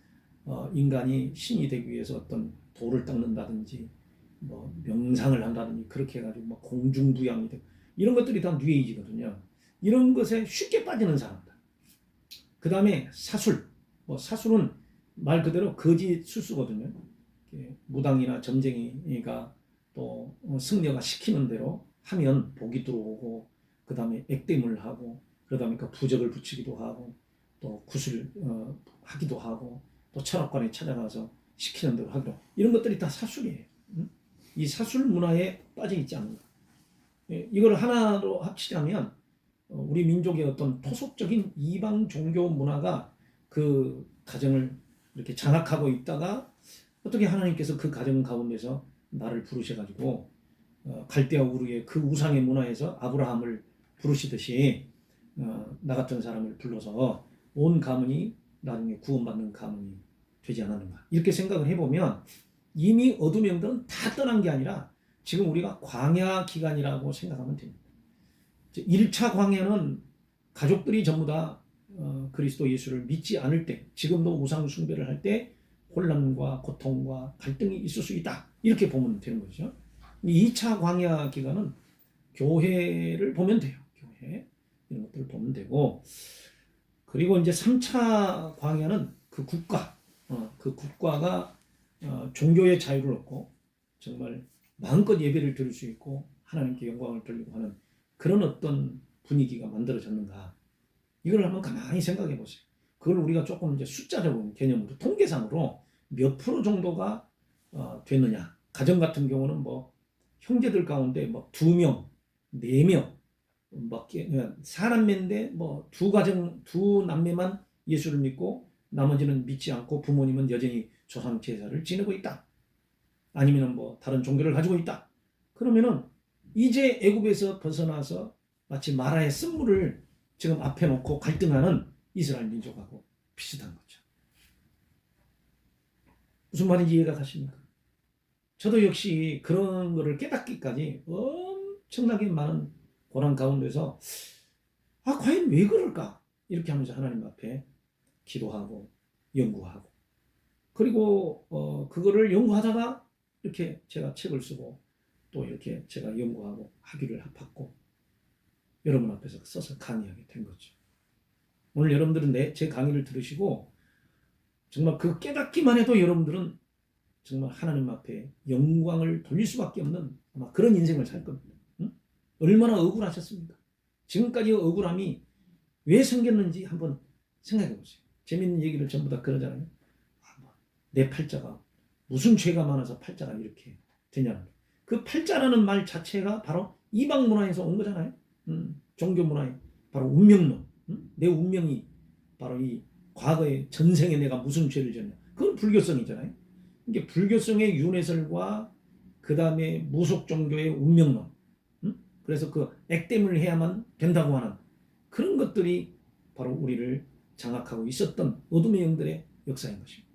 인간이 신이 되기 위해서 어떤 돌을 닦는다든지 뭐 명상을 한다든지 그렇게 해가지고 뭐 공중부양이 되고 이런 것들이 다 뉴에이지거든요. 이런 것에 쉽게 빠지는 사람들. 그 다음에 사술. 뭐 사술은 말 그대로 거짓 술수거든요. 무당이나 점쟁이가 또 승려가 시키는 대로 하면 복이 들어오고 그 다음에 액땜을 하고 그러다 보니까 부적을 붙이기도 하고 또 구슬 하기도 하고 또 철학관에 찾아가서 시키는 대로 하기도 하고 이런 것들이 다 사술이에요. 이 사술 문화에 빠져 있지 않는가. 이걸 하나로 합치자면 우리 민족의 어떤 토속적인 이방 종교 문화가 그 가정을 이렇게 장악하고 있다가 어떻게 하나님께서 그 가정 가운데서 나를 부르셔가지고 갈대아 우르의 그 우상의 문화에서 아브라함을 부르시듯이 나 같은 사람을 불러서 온 가문이 나중에 구원받는 가문이 되지 않았는가 이렇게 생각을 해보면 이미 어둠의 영들은 다 떠난 게 아니라 지금 우리가 광야 기간이라고 생각하면 됩니다. 1차 광야는 가족들이 전부 다 그리스도 예수를 믿지 않을 때 지금도 우상 숭배를 할 때 혼란과 고통과 갈등이 있을 수 있다 이렇게 보면 되는 거죠. 2차 광야 기간은 교회를 보면 돼요. 교회 이런 것들을 보면 되고 그리고 이제 3차 광야는 그 국가가 종교의 자유를 얻고 정말 마음껏 예배를 드릴 수 있고 하나님께 영광을 돌리고 하는 그런 어떤 분위기가 만들어졌는가 이걸 한번 가만히 생각해 보세요. 그걸 우리가 조금 이제 숫자적인 개념으로 통계상으로 몇 프로 정도가 됐느냐. 가정 같은 경우는 뭐 형제들 가운데 뭐 2명, 4명, 뭐 사남매인데 뭐 두 남매만 예수를 믿고 나머지는 믿지 않고 부모님은 여전히 조상 제사를 지내고 있다. 아니면 뭐 다른 종교를 가지고 있다. 그러면은 이제 애굽에서 벗어나서 마치 마라의 쓴물을 지금 앞에 놓고 갈등하는 이스라엘 민족하고 비슷한 거죠. 무슨 말인지 이해가 가십니까? 저도 역시 그런 거를 깨닫기까지 엄청나게 많은 고난 가운데서 과연 왜 그럴까? 이렇게 하면서 하나님 앞에 기도하고 연구하고 그리고 그거를 연구하다가 이렇게 제가 책을 쓰고 또 이렇게 제가 연구하고 학위를 받고 여러분 앞에서 써서 강의하게 된 거죠. 오늘 여러분들은 제 강의를 들으시고 정말 그 깨닫기만 해도 여러분들은 정말 하나님 앞에 영광을 돌릴 수밖에 없는 아마 그런 인생을 살 겁니다. 응? 얼마나 억울하셨습니까? 지금까지 억울함이 왜 생겼는지 한번 생각해 보세요. 재밌는 얘기를 전부 다 그러잖아요. 내 팔자가 무슨 죄가 많아서 팔자가 이렇게 되냐는 거예요. 그 팔자라는 말 자체가 바로 이방 문화에서 온 거잖아요. 종교 문화에 바로 운명론. 내 운명이 바로 이 과거의 전생에 내가 무슨 죄를 졌냐. 그건 불교성이잖아요. 이게 불교성의 윤회설과 그 다음에 무속 종교의 운명론. 그래서 그 액땜을 해야만 된다고 하는 그런 것들이 바로 우리를 장악하고 있었던 어둠의 영들의 역사인 것입니다.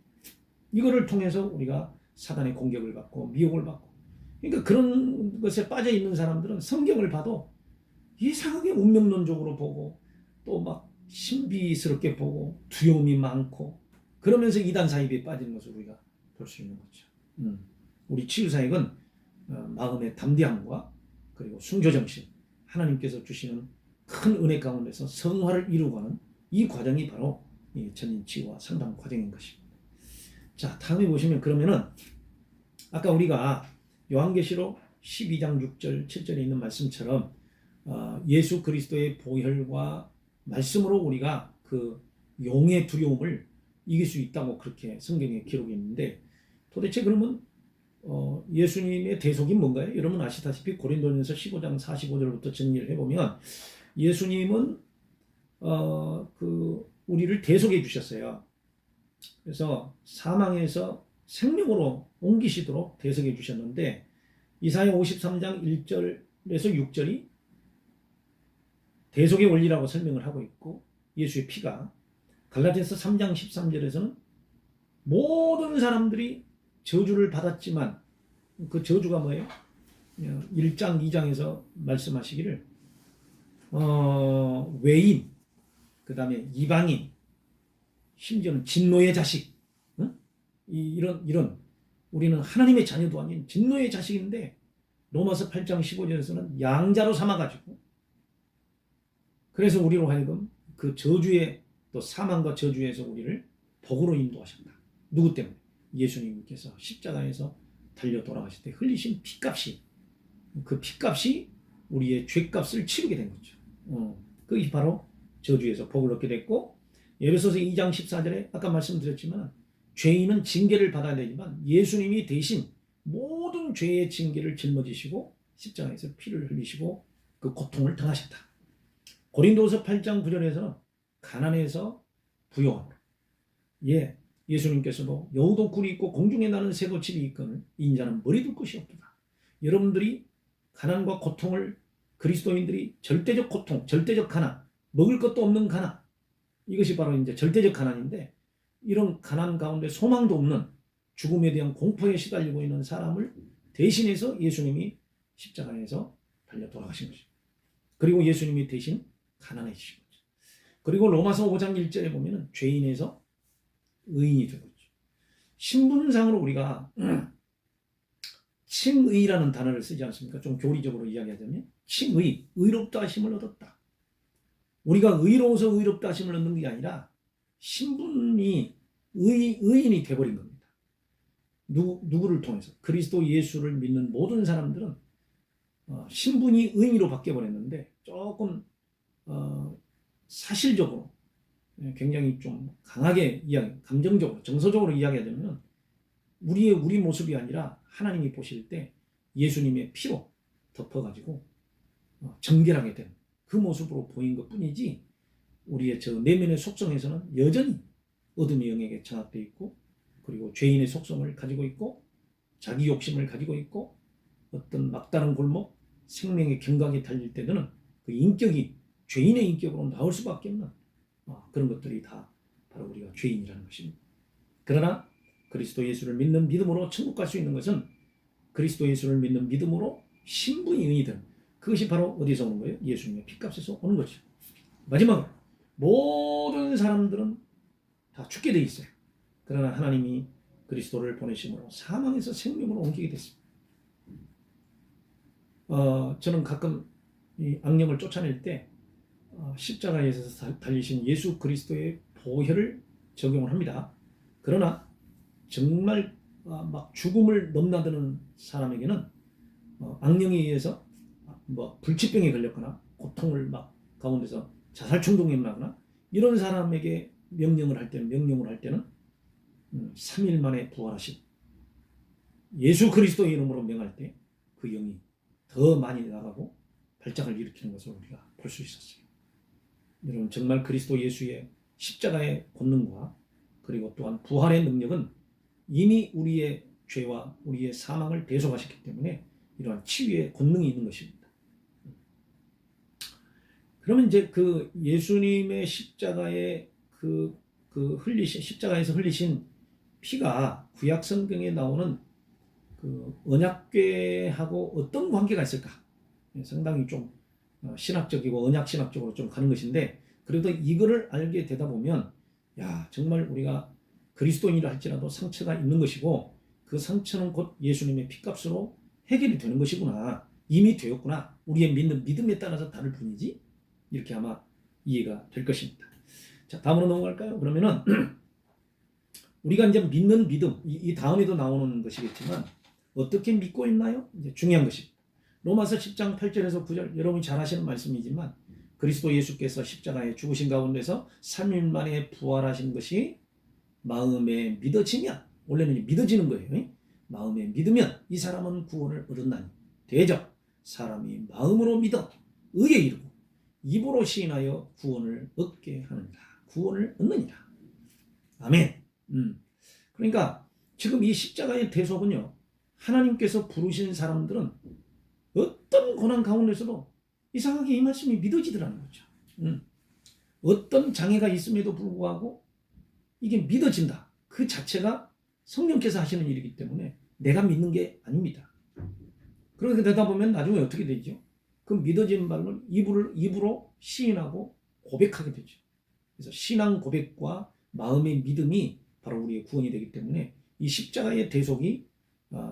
이거를 통해서 우리가 사단의 공격을 받고 미혹을 받고, 그러니까 그런 것에 빠져 있는 사람들은 성경을 봐도 이상하게 운명론적으로 보고 또 막 신비스럽게 보고 두려움이 많고 그러면서 이단 사입에 빠지는 것을 우리가 볼 수 있는 거죠. 우리 치유사역은 마음의 담대함과 그리고 순교정신, 하나님께서 주시는 큰 은혜 가운데서 성화를 이루어가는 이 과정이 바로 이 전인치유와 상담 과정인 것입니다. 자, 다음에 보시면 그러면은 아까 우리가 요한계시록 12장 6절 7절에 있는 말씀처럼 예수 그리스도의 보혈과 말씀으로 우리가 그 용의 두려움을 이길 수 있다고 그렇게 성경에 기록이 있는데, 도대체 그러면 예수님의 대속이 뭔가요? 여러분 아시다시피 고린도전서 15장 45절부터 정리를 해보면 예수님은 우리를 대속해 주셨어요. 그래서 사망에서 생명으로 옮기시도록 대속해 주셨는데, 이사야 53장 1절에서 6절이 대속의 원리라고 설명을 하고 있고, 예수의 피가 갈라디아서 3장 13절에서는 모든 사람들이 저주를 받았지만 그 저주가 뭐예요? 1장 2장에서 말씀하시기를 외인, 그 다음에 이방인, 심지어는 진노의 자식, 이런 우리는 하나님의 자녀도 아닌 진노의 자식인데 로마서 8장 15절에서는 양자로 삼아가지고, 그래서 우리로 하여금 그 저주의 또 사망과 저주에서 우리를 복으로 인도하셨다. 누구 때문에? 예수님께서 십자가에서 달려 돌아가실 때 흘리신 피값이, 그 피값이 우리의 죄값을 치르게 된 거죠. 그게 바로 저주에서 복을 얻게 됐고, 에베소서 2장 14절에 아까 말씀드렸지만 죄인은 징계를 받아야 되지만 예수님이 대신 모든 죄의 징계를 짊어지시고 십자가에서 피를 흘리시고 그 고통을 당하셨다. 고린도서 8장 9절에서는 가난해서 부요함으로, 예수님께서도 여우도 굴이 있고 공중에 나는 새도 집이 있거늘 인자는 머리 둘 것이 없도다. 여러분들이 가난과 고통을, 그리스도인들이 절대적 고통, 절대적 가난, 먹을 것도 없는 가난, 이것이 바로 이제 절대적 가난인데, 이런 가난 가운데 소망도 없는 죽음에 대한 공포에 시달리고 있는 사람을 대신해서 예수님이 십자가에서 달려 돌아가신 것입니다. 그리고 예수님이 대신 가난해지신 거죠. 그리고 로마서 5장 1절에 보면은 죄인에서 의인이 된 거죠. 신분상으로 우리가 칭의라는 단어를 쓰지 않습니까? 좀 교리적으로 이야기하자면 칭의, 의롭다 하심을 얻었다. 우리가 의로워서 의롭다 하심을 얻는 게 아니라 신분이 의인이 돼버린 겁니다. 누구를 통해서? 그리스도 예수를 믿는 모든 사람들은 신분이 의인으로 바뀌어버렸는데, 조금 사실적으로 굉장히 좀 강하게 감정적으로, 정서적으로 이야기하자면 우리 모습이 아니라 하나님이 보실 때 예수님의 피로 덮어가지고 정결하게 된 그 모습으로 보인 것 뿐이지, 우리의 저 내면의 속성에서는 여전히 어둠의 영에게 장악되어 있고, 그리고 죄인의 속성을 가지고 있고, 자기 욕심을 가지고 있고, 어떤 막다른 골목, 생명의 경각에 달릴 때는 그 인격이 죄인의 인격으로 나올 수밖에 없는 그런 것들이 다 바로 우리가 죄인이라는 것입니다. 그러나 그리스도 예수를 믿는 믿음으로 천국 갈 수 있는 것은 그리스도 예수를 믿는 믿음으로 신분이 의인이 되는, 그것이 바로 어디서 오는 거예요? 예수님의 피값에서 오는 거죠. 마지막으로 모든 사람들은 다 죽게 돼 있어요. 그러나 하나님이 그리스도를 보내심으로 사망에서 생명으로 옮기게 됐습니다. 저는 가끔 이 악령을 쫓아낼 때 십자가에서 달리신 예수 그리스도의 보혈을 적용을 합니다. 그러나 정말 막 죽음을 넘나드는 사람에게는 악령에 의해서 뭐 불치병에 걸렸거나 고통을 막 가운데서 자살 충동에 나거나 이런 사람에게 명령을 할 때는 3일 만에 부활하신 예수 그리스도의 이름으로 명할 때 그 영이 더 많이 나가고 발작을 일으키는 것을 우리가 볼 수 있었어요. 여러분, 정말 그리스도 예수의 십자가의 권능과 그리고 또한 부활의 능력은 이미 우리의 죄와 우리의 사망을 대속하셨기 때문에 이러한 치유의 권능이 있는 것입니다. 그러면 이제 그 예수님의 십자가에 십자가에서 흘리신 피가 구약 성경에 나오는 그 언약궤하고 어떤 관계가 있을까? 상당히 좀 신학적이고 언약 신학적으로 좀 가는 것인데, 그래도 이거를 알게 되다 보면 정말 우리가 그리스도인이라 할지라도 상처가 있는 것이고 그 상처는 곧 예수님의 피값으로 해결이 되는 것이구나, 이미 되었구나, 우리의 믿는 믿음에 따라서 다를 뿐이지, 이렇게 아마 이해가 될 것입니다. 자, 다음으로 넘어갈까요? 그러면은 우리가 이제 믿는 믿음, 이 다음에도 나오는 것이겠지만 어떻게 믿고 있나요? 이제 중요한 것입니다. 로마서 10장 8절에서 9절, 여러분이 잘 아시는 말씀이지만 그리스도 예수께서 십자가에 죽으신 가운데서 3일 만에 부활하신 것이 마음에 믿어지면, 원래는 믿어지는 거예요. 마음에 믿으면 이 사람은 구원을 얻었나니 대적 사람이 마음으로 믿어 의에 이르고 입으로 시인하여 구원을 얻게 하느니라. 구원을 얻느니라. 아멘. 그러니까 지금 이 십자가의 대속은요, 하나님께서 부르신 사람들은 어떤 고난 가운데서도 이상하게 이 말씀이 믿어지더라는 거죠. 어떤 장애가 있음에도 불구하고 이게 믿어진다. 그 자체가 성령께서 하시는 일이기 때문에 내가 믿는 게 아닙니다. 그렇게 되다 보면 나중에 어떻게 되죠? 그 믿어지는 바를 입으로 시인하고 고백하게 되죠. 그래서 신앙 고백과 마음의 믿음이 바로 우리의 구원이 되기 때문에 이 십자가의 대속이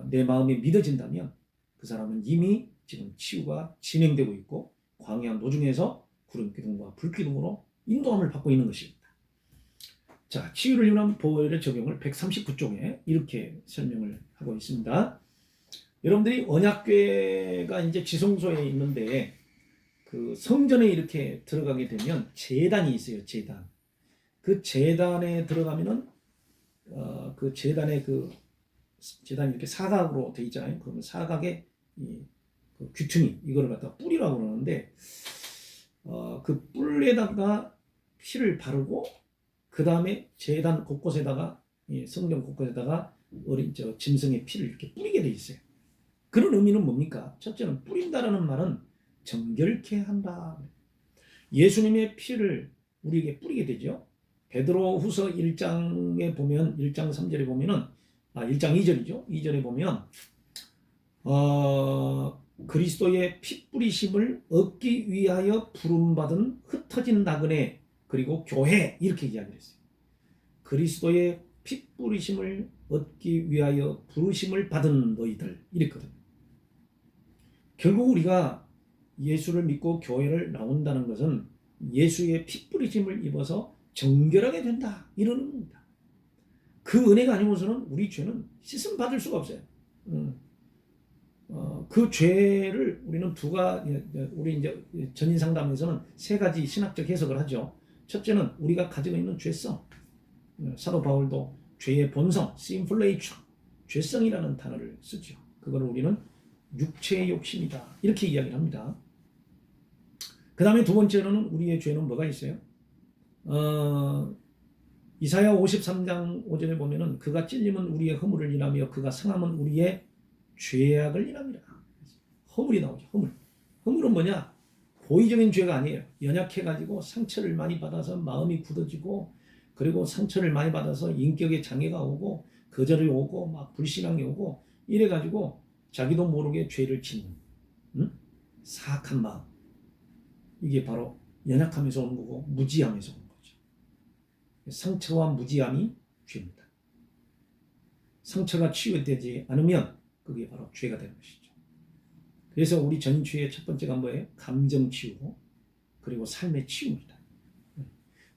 내 마음에 믿어진다면 그 사람은 이미 지금 치유가 진행되고 있고 광야 노중에서 구름 기둥과 불 기둥으로 인도함을 받고 있는 것입니다. 자, 치유를 위한 보혈의 적용을 139쪽에 이렇게 설명을 하고 있습니다. 여러분들이 언약궤가 이제 지성소에 있는데 그 성전에 이렇게 들어가게 되면 제단이 있어요. 그 제단에 들어가면은 그 제단에 제단이 이렇게 사각으로 돼 있잖아요. 그러면 사각에 그 귀퉁이, 이거를 갖다가 뿔이라고 그러는데 그 뿔에다가 피를 바르고 그 다음에 제단 곳곳에다가 성전 곳곳에다가 어린 짐승의 피를 이렇게 뿌리게 돼 있어요. 그런 의미는 뭡니까? 첫째는 뿌린다라는 말은 정결케 한다. 예수님의 피를 우리에게 뿌리게 되죠. 베드로후서 1장에 보면 1장 3절에 보면은 1장 2절이죠. 2절에 보면 그리스도의 피 뿌리심을 얻기 위하여 부름받은 흩어진 나그네 그리고 교회, 이렇게 이야기를 했어요. 그리스도의 피 뿌리심을 얻기 위하여 부르심을 받은 너희들, 이랬거든요. 결국 우리가 예수를 믿고 교회를 나온다는 것은 예수의 피 뿌리심을 입어서 정결하게 된다, 이런 의미입니다. 그 은혜가 아니고서는 우리 죄는 씻음 받을 수가 없어요. 그 죄를 우리는 우리 이제 전인 상담에서는 3가지 신학적 해석을 하죠. 첫째는 우리가 가지고 있는 죄성. 사도 바울도 죄의 본성, sinful nature, 죄성이라는 단어를 쓰죠. 그걸 우리는 육체의 욕심이다, 이렇게 이야기를 합니다. 그 다음에 두 번째로는 우리의 죄는 뭐가 있어요? 이사야 53장 5절에 보면은 그가 찔림은 우리의 허물을 인하며 그가 상함은 우리의 죄악을 인함이라. 허물이 나오죠. 허물은 뭐냐? 고의적인 죄가 아니에요. 연약해가지고 상처를 많이 받아서 마음이 굳어지고, 그리고 상처를 많이 받아서 인격에 장애가 오고 거절이 오고 막 불신앙이 오고 이래가지고 자기도 모르게 죄를 짓는 사악한 마음, 이게 바로 연약함에서 오는 거고 무지함에서 오는 거죠. 상처와 무지함이 죄입니다. 상처가 치유되지 않으면 그게 바로 죄가 되는 것이죠. 그래서 우리 전치유의 첫 번째가 뭐예요? 감정 치유, 그리고 삶의 치유입니다.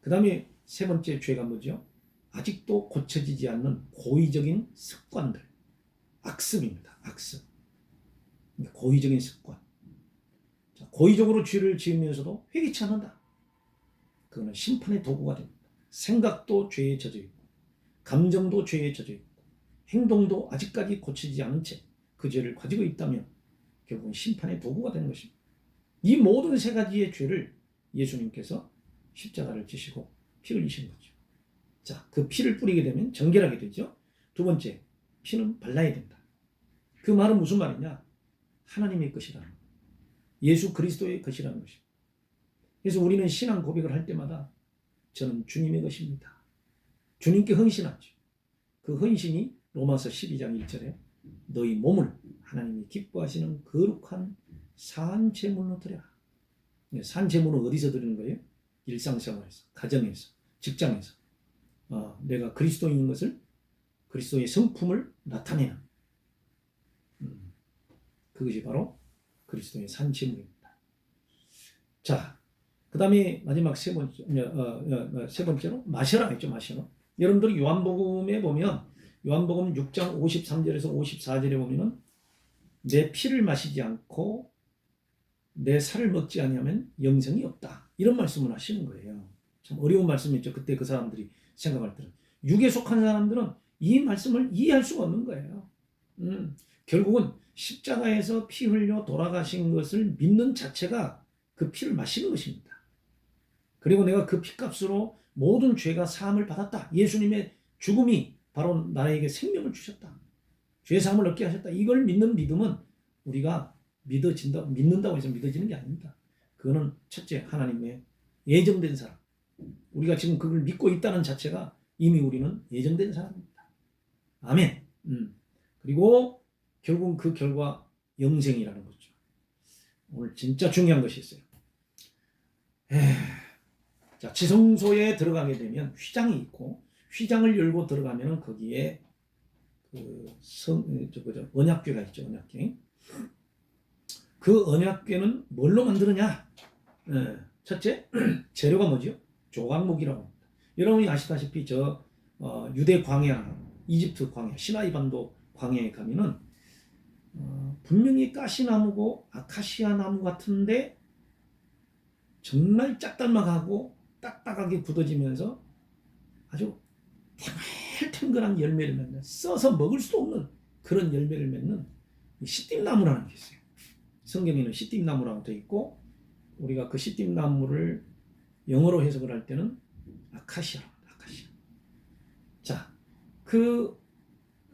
그 다음에 세 번째 죄가 뭐죠? 아직도 고쳐지지 않는 고의적인 습관들, 악습입니다. 악습. 고의적인 습관. 자, 고의적으로 죄를 지으면서도 회개치 않는다. 그거는 심판의 도구가 됩니다. 생각도 죄에 젖어 있고, 감정도 죄에 젖어 있고, 행동도 아직까지 고치지 않은 채 그 죄를 가지고 있다면 결국은 심판의 도구가 되는 것입니다. 이 모든 세 가지의 죄를 예수님께서 십자가를 지시고 피 흘리신 거죠. 자, 그 피를 뿌리게 되면 정결하게 되죠. 두 번째, 피는 발라야 된다. 그 말은 무슨 말이냐? 하나님의 것이라는 거예요. 예수 그리스도의 것이라는 것입니다. 그래서 우리는 신앙 고백을 할 때마다 저는 주님의 것입니다. 주님께 헌신하죠. 그 헌신이 로마서 12장 1절에 너희 몸을 하나님이 기뻐하시는 거룩한 산제물로 드려라. 산제물은 어디서 드리는 거예요? 일상생활에서, 가정에서, 직장에서. 내가 그리스도인인 것을, 그리스도의 성품을 나타내는 그것이 바로 그리스도의 산제물입니다. 자, 그 다음에 마지막 세 번째로 마셔라 했죠. 마셔라. 여러분들이 요한복음에 보면 요한복음 6장 53절에서 54절에 보면은 내 피를 마시지 않고 내 살을 먹지 아니하면 영생이 없다. 이런 말씀을 하시는 거예요. 참 어려운 말씀이죠. 그때 그 사람들이 생각할 때는. 육에 속한 사람들은 이 말씀을 이해할 수가 없는 거예요. 결국은 십자가에서 피 흘려 돌아가신 것을 믿는 자체가 그 피를 마시는 것입니다. 그리고 내가 그 피값으로 모든 죄가 사함을 받았다. 예수님의 죽음이 바로 나에게 생명을 주셨다. 죄 사함을 얻게 하셨다. 이걸 믿는 믿음은 우리가 믿는다고 해서 믿어지는 게 아닙니다. 그거는 첫째, 하나님의 예정된 사람. 우리가 지금 그걸 믿고 있다는 자체가 이미 우리는 예정된 사람입니다. 아멘. 그리고 결국 그 결과 영생이라는 거죠. 오늘 진짜 중요한 것이 있어요. 자, 지성소에 들어가게 되면 휘장이 있고, 휘장을 열고 들어가면 거기에 언약궤가 있죠. 언약궤. 그 언약궤는 뭘로 만드느냐? 첫째, 재료가 뭐죠? 조각목이라고 합니다. 여러분이 아시다시피 유대 광야, 이집트 광야, 시나이 반도 광야에 가면은 분명히 가시나무고 아카시아 나무 같은데 정말 짝달막하고 딱딱하게 굳어지면서 아주 탱글탱글한 열매를 맺는, 써서 먹을 수 없는 그런 열매를 맺는 시띠나무라는 게 있어요. 성경에는 시띠나무라고 되어 있고, 우리가 그 시띠나무를 영어로 해석을 할 때는 아카시아입니다. 아카시아. 자, 그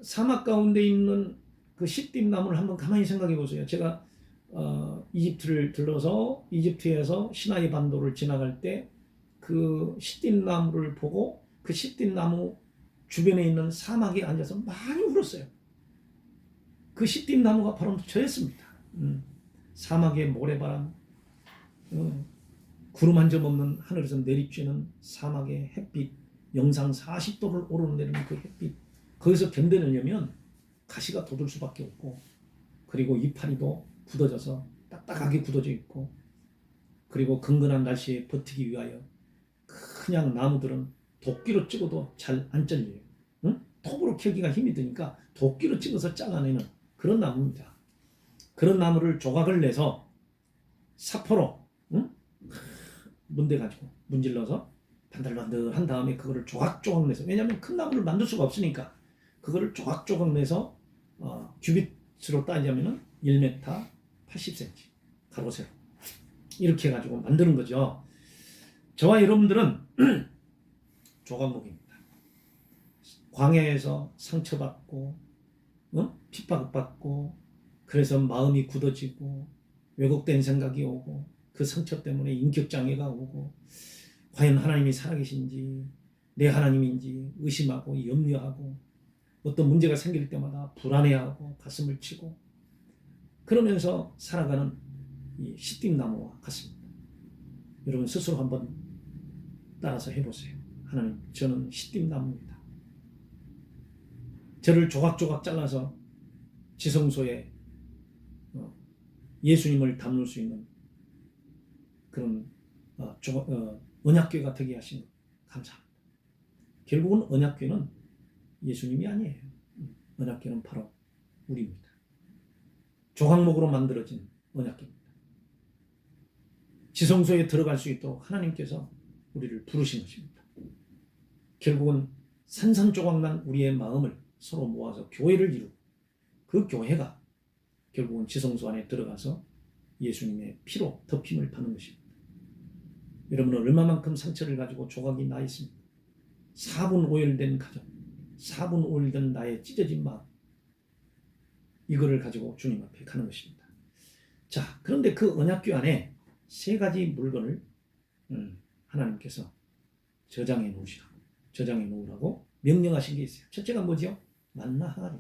사막 가운데 있는 그 시띠나무를 한번 가만히 생각해 보세요. 제가 이집트를 들러서 이집트에서 시나이 반도를 지나갈 때 그 시띠나무를 보고 그 시띠나무 주변에 있는 사막에 앉아서 많이 울었어요. 그 시띠나무가 바로 저였습니다. 사막의 모래바람, 구름 한 점 없는 하늘에서 내리쬐는 사막의 햇빛, 영상 40도를 오르내리는 그 햇빛, 거기서 견뎌내려면 가시가 돋을 수밖에 없고, 그리고 이파리도 굳어져서 딱딱하게 굳어져 있고, 그리고 건건한 날씨에 버티기 위하여 그냥 나무들은 도끼로 찍어도 잘 안 잘려요. 톱으로 캐기가 힘이 드니까 도끼로 찍어서 잘라내는 그런 나무입니다. 그런 나무를 조각을 내서 사포로 문대가지고 문질러서 반들반들한 다음에 그거를 조각조각 내서, 왜냐하면 큰 나무를 만들 수가 없으니까 그거를 조각조각 내서 규빗으로 따지자면 1m 80cm 가로 세로 이렇게 해가지고 만드는 거죠. 저와 여러분들은 조각목입니다. 광야에서 상처받고 핍박받고, 그래서 마음이 굳어지고 왜곡된 생각이 오고, 그 상처 때문에 인격장애가 오고, 과연 하나님이 살아계신지 내 하나님인지 의심하고 염려하고, 어떤 문제가 생길 때마다 불안해하고 가슴을 치고, 그러면서 살아가는 이 시띠나무와 같습니다. 여러분 스스로 한번 따라서 해보세요. 하나님, 저는 시띠나무입니다. 저를 조각조각 잘라서 지성소에 예수님을 담을 수 있는 그런 언약궤가 되게 하신 것 감사합니다. 결국은 언약궤는 예수님이 아니에요. 언약궤는 바로 우리입니다. 조각목으로 만들어진 언약궤입니다. 지성소에 들어갈 수 있도록 하나님께서 우리를 부르신 것입니다. 결국은 산산조각난 우리의 마음을 서로 모아서 교회를 이루고 그 교회가 결국은 지성소 안에 들어가서 예수님의 피로 덮임을 받는 것입니다. 여러분은 얼마만큼 상처를 가지고 조각이 나 있습니까? 4분 오열된 가정, 4분 오열된 나의 찢어진 마음, 이거를 가지고 주님 앞에 가는 것입니다. 자, 그런데 그 언약궤 안에 세 가지 물건을 하나님께서 저장해 놓으라고 명령하신 게 있어요. 첫째가 뭐죠? 만나 항아리.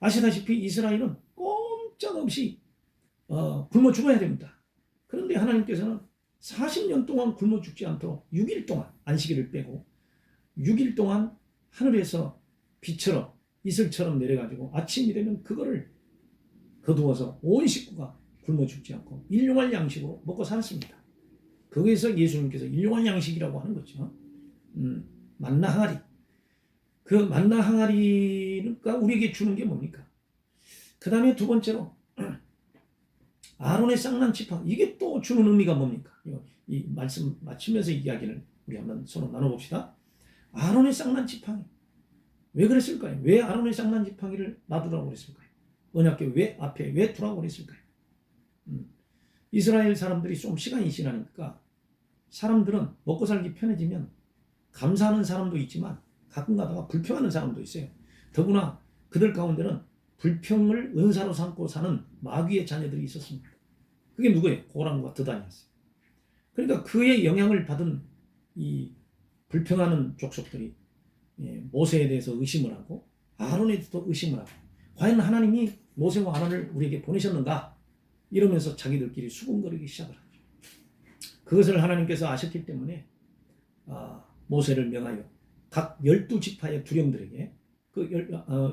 아시다시피 이스라엘은 꼼짝없이 굶어 죽어야 됩니다. 그런데 하나님께서는 40년 동안 굶어 죽지 않도록 6일 동안 안식일을 빼고 6일 동안 하늘에서 비처럼 이슬처럼 내려가지고 아침이 되면 그거를 거두어서 온 식구가 굶어 죽지 않고 일용할 양식으로 먹고 살았습니다. 거기에서 예수님께서 일용할 양식이라고 하는 거죠. 만나 항아리. 그 만나 항아리가 우리에게 주는 게 뭡니까? 그 다음에 두 번째로 아론의 쌍난 지팡이. 이게 또 주는 의미가 뭡니까? 이 말씀 마치면서 이야기를 우리 한번 서로 나눠봅시다. 아론의 쌍난 지팡이. 왜 그랬을까요? 왜 아론의 쌍난 지팡이를 놔두라고 그랬을까요? 언약궤 왜 앞에 왜 두라고 그랬을까요? 이스라엘 사람들이 좀 시간이 지나니까 사람들은 먹고 살기 편해지면 감사하는 사람도 있지만 가끔 가다가 불평하는 사람도 있어요. 더구나 그들 가운데는 불평을 은사로 삼고 사는 마귀의 자녀들이 있었습니다. 그게 누구예요? 고람과 드단이었어요. 그러니까 그의 영향을 받은 이 불평하는 족속들이 모세에 대해서 의심을 하고 아론에 대해서도 의심을 하고 과연 하나님이 모세와 아론을 우리에게 보내셨는가? 이러면서 자기들끼리 수군거리기 시작을 하죠. 그것을 하나님께서 아셨기 때문에 모세를 명하여 각 12지파의 두령들에게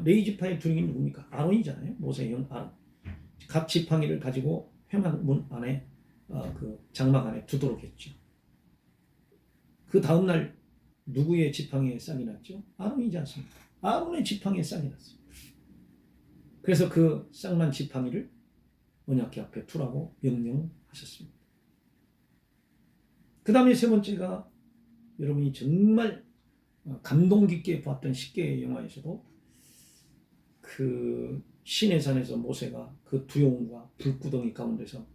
레위 지파의 두령이 누굽니까? 아론이잖아요. 모세의 형 아론. 각 지팡이를 가지고 회막문 안에 그 장막 안에 두도록 했죠. 그 다음날 누구의 지팡이에 싹이 났죠? 아론이지 않습니까? 아론의 지팡이에 싹이 났어요. 그래서 그 싹난 지팡이를 언약궤 앞에 두라고 명령하셨습니다. 그 다음에 세 번째가 여러분이 정말 감동 깊게 봤던 십계의 영화에서도 그 시내산에서 모세가 그 두 용과 불구덩이 가운데서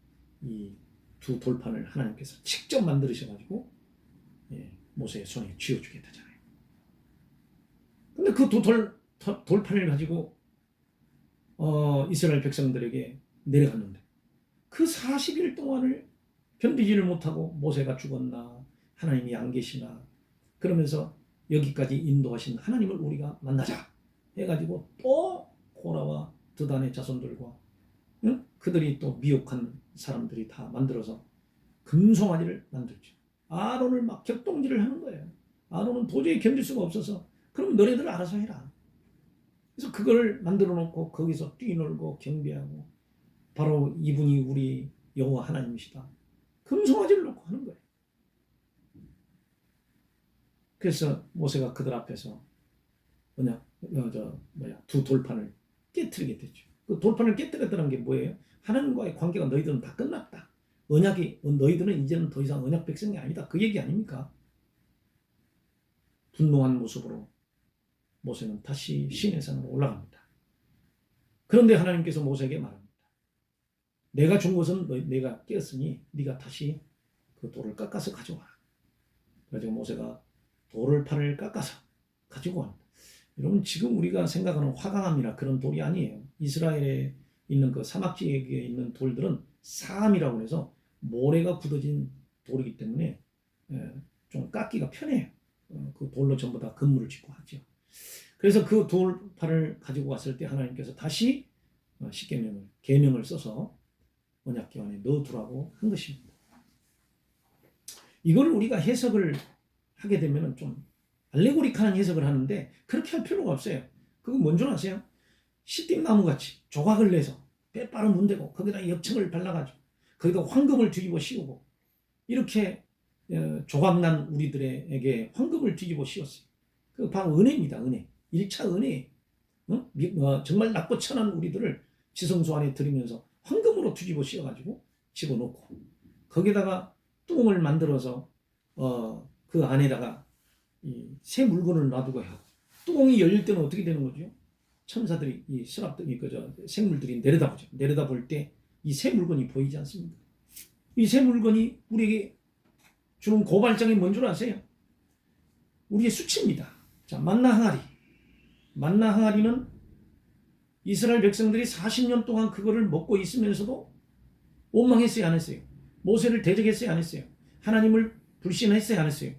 이 두 돌판을 하나님께서 직접 만드셔가지고 모세의 손에 쥐어주게 되잖아요. 근데 그 두 돌판을 가지고 이스라엘 백성들에게 내려갔는데 그 40일 동안을 견디지를 못하고 모세가 죽었나 하나님이 안 계시나 그러면서 여기까지 인도하신 하나님을 우리가 만나자 해가지고 또 고라와 드단의 자손들과 그들이 또 미혹한 사람들이 다 만들어서 금송아지를 만들죠. 아론을 막 격동질을 하는 거예요. 아론은 도저히 견딜 수가 없어서 그럼 너네들 알아서 해라. 그래서 그걸 만들어 놓고 거기서 뛰놀고 경배하고 바로 이분이 우리 여호와 하나님이시다. 금송아지를 놓고 하는 거예요. 그래서 모세가 그들 앞에서 두 돌판을 깨트리게 됐죠. 그 돌판을 깨뜨렸다는 게 뭐예요? 하나님과의 관계가 너희들은 다 끝났다. 너희들은 이제는 더 이상 언약 백성이 아니다. 그 얘기 아닙니까? 분노한 모습으로 모세는 다시 시내산으로 올라갑니다. 그런데 하나님께서 모세에게 말합니다. 내가 준 것은 내가 깨었으니 네가 다시 그 돌을 깎아서 가져와. 그래서 모세가 돌판을 깎아서 가지고 갑니다. 여러분 지금 우리가 생각하는 화강암이나 그런 돌이 아니에요. 이스라엘에 있는 그 사막지에 있는 돌들은 사암이라고 해서 모래가 굳어진 돌이기 때문에 좀 깎기가 편해요. 그 돌로 전부 다 건물을 짓고 하죠. 그래서 그 돌판을 가지고 왔을 때 하나님께서 다시 십계명을 계명을 써서 언약궤 안에 넣어두라고 한 것입니다. 이걸 우리가 해석을 하게 되면 좀 알레고리컬한 해석을 하는데 그렇게 할 필요가 없어요. 그거 뭔 줄 아세요? 시띠나무같이 조각을 내서 빼빠른 문대고 거기다 엽청을 발라가지고 거기다 황금을 뒤집어 씌우고 이렇게 조각난 우리들에게 황금을 뒤집어 씌웠어요. 그 바로 은혜입니다. 은혜. 1차 은혜. 정말 낮고 천한 우리들을 지성소 안에 들이면서 황금으로 뒤집어 씌워가지고 집어넣고 거기다가 뚱을 만들어서 그 안에다가 새 물건을 놔두고 하고 뚜껑이 열릴 때는 어떻게 되는 거죠? 천사들이 이 스랍들이 그저 생물들이 내려다보죠. 내려다볼 때 이 새 물건이 보이지 않습니까? 이 새 물건이 우리에게 주는 고발장이 뭔 줄 아세요? 우리의 수치입니다. 자, 만나 항아리. 만나 항아리는 이스라엘 백성들이 40년 동안 그거를 먹고 있으면서도 원망했어요, 안 했어요? 모세를 대적했어요, 안 했어요? 하나님을 불신했어요, 안 했어요?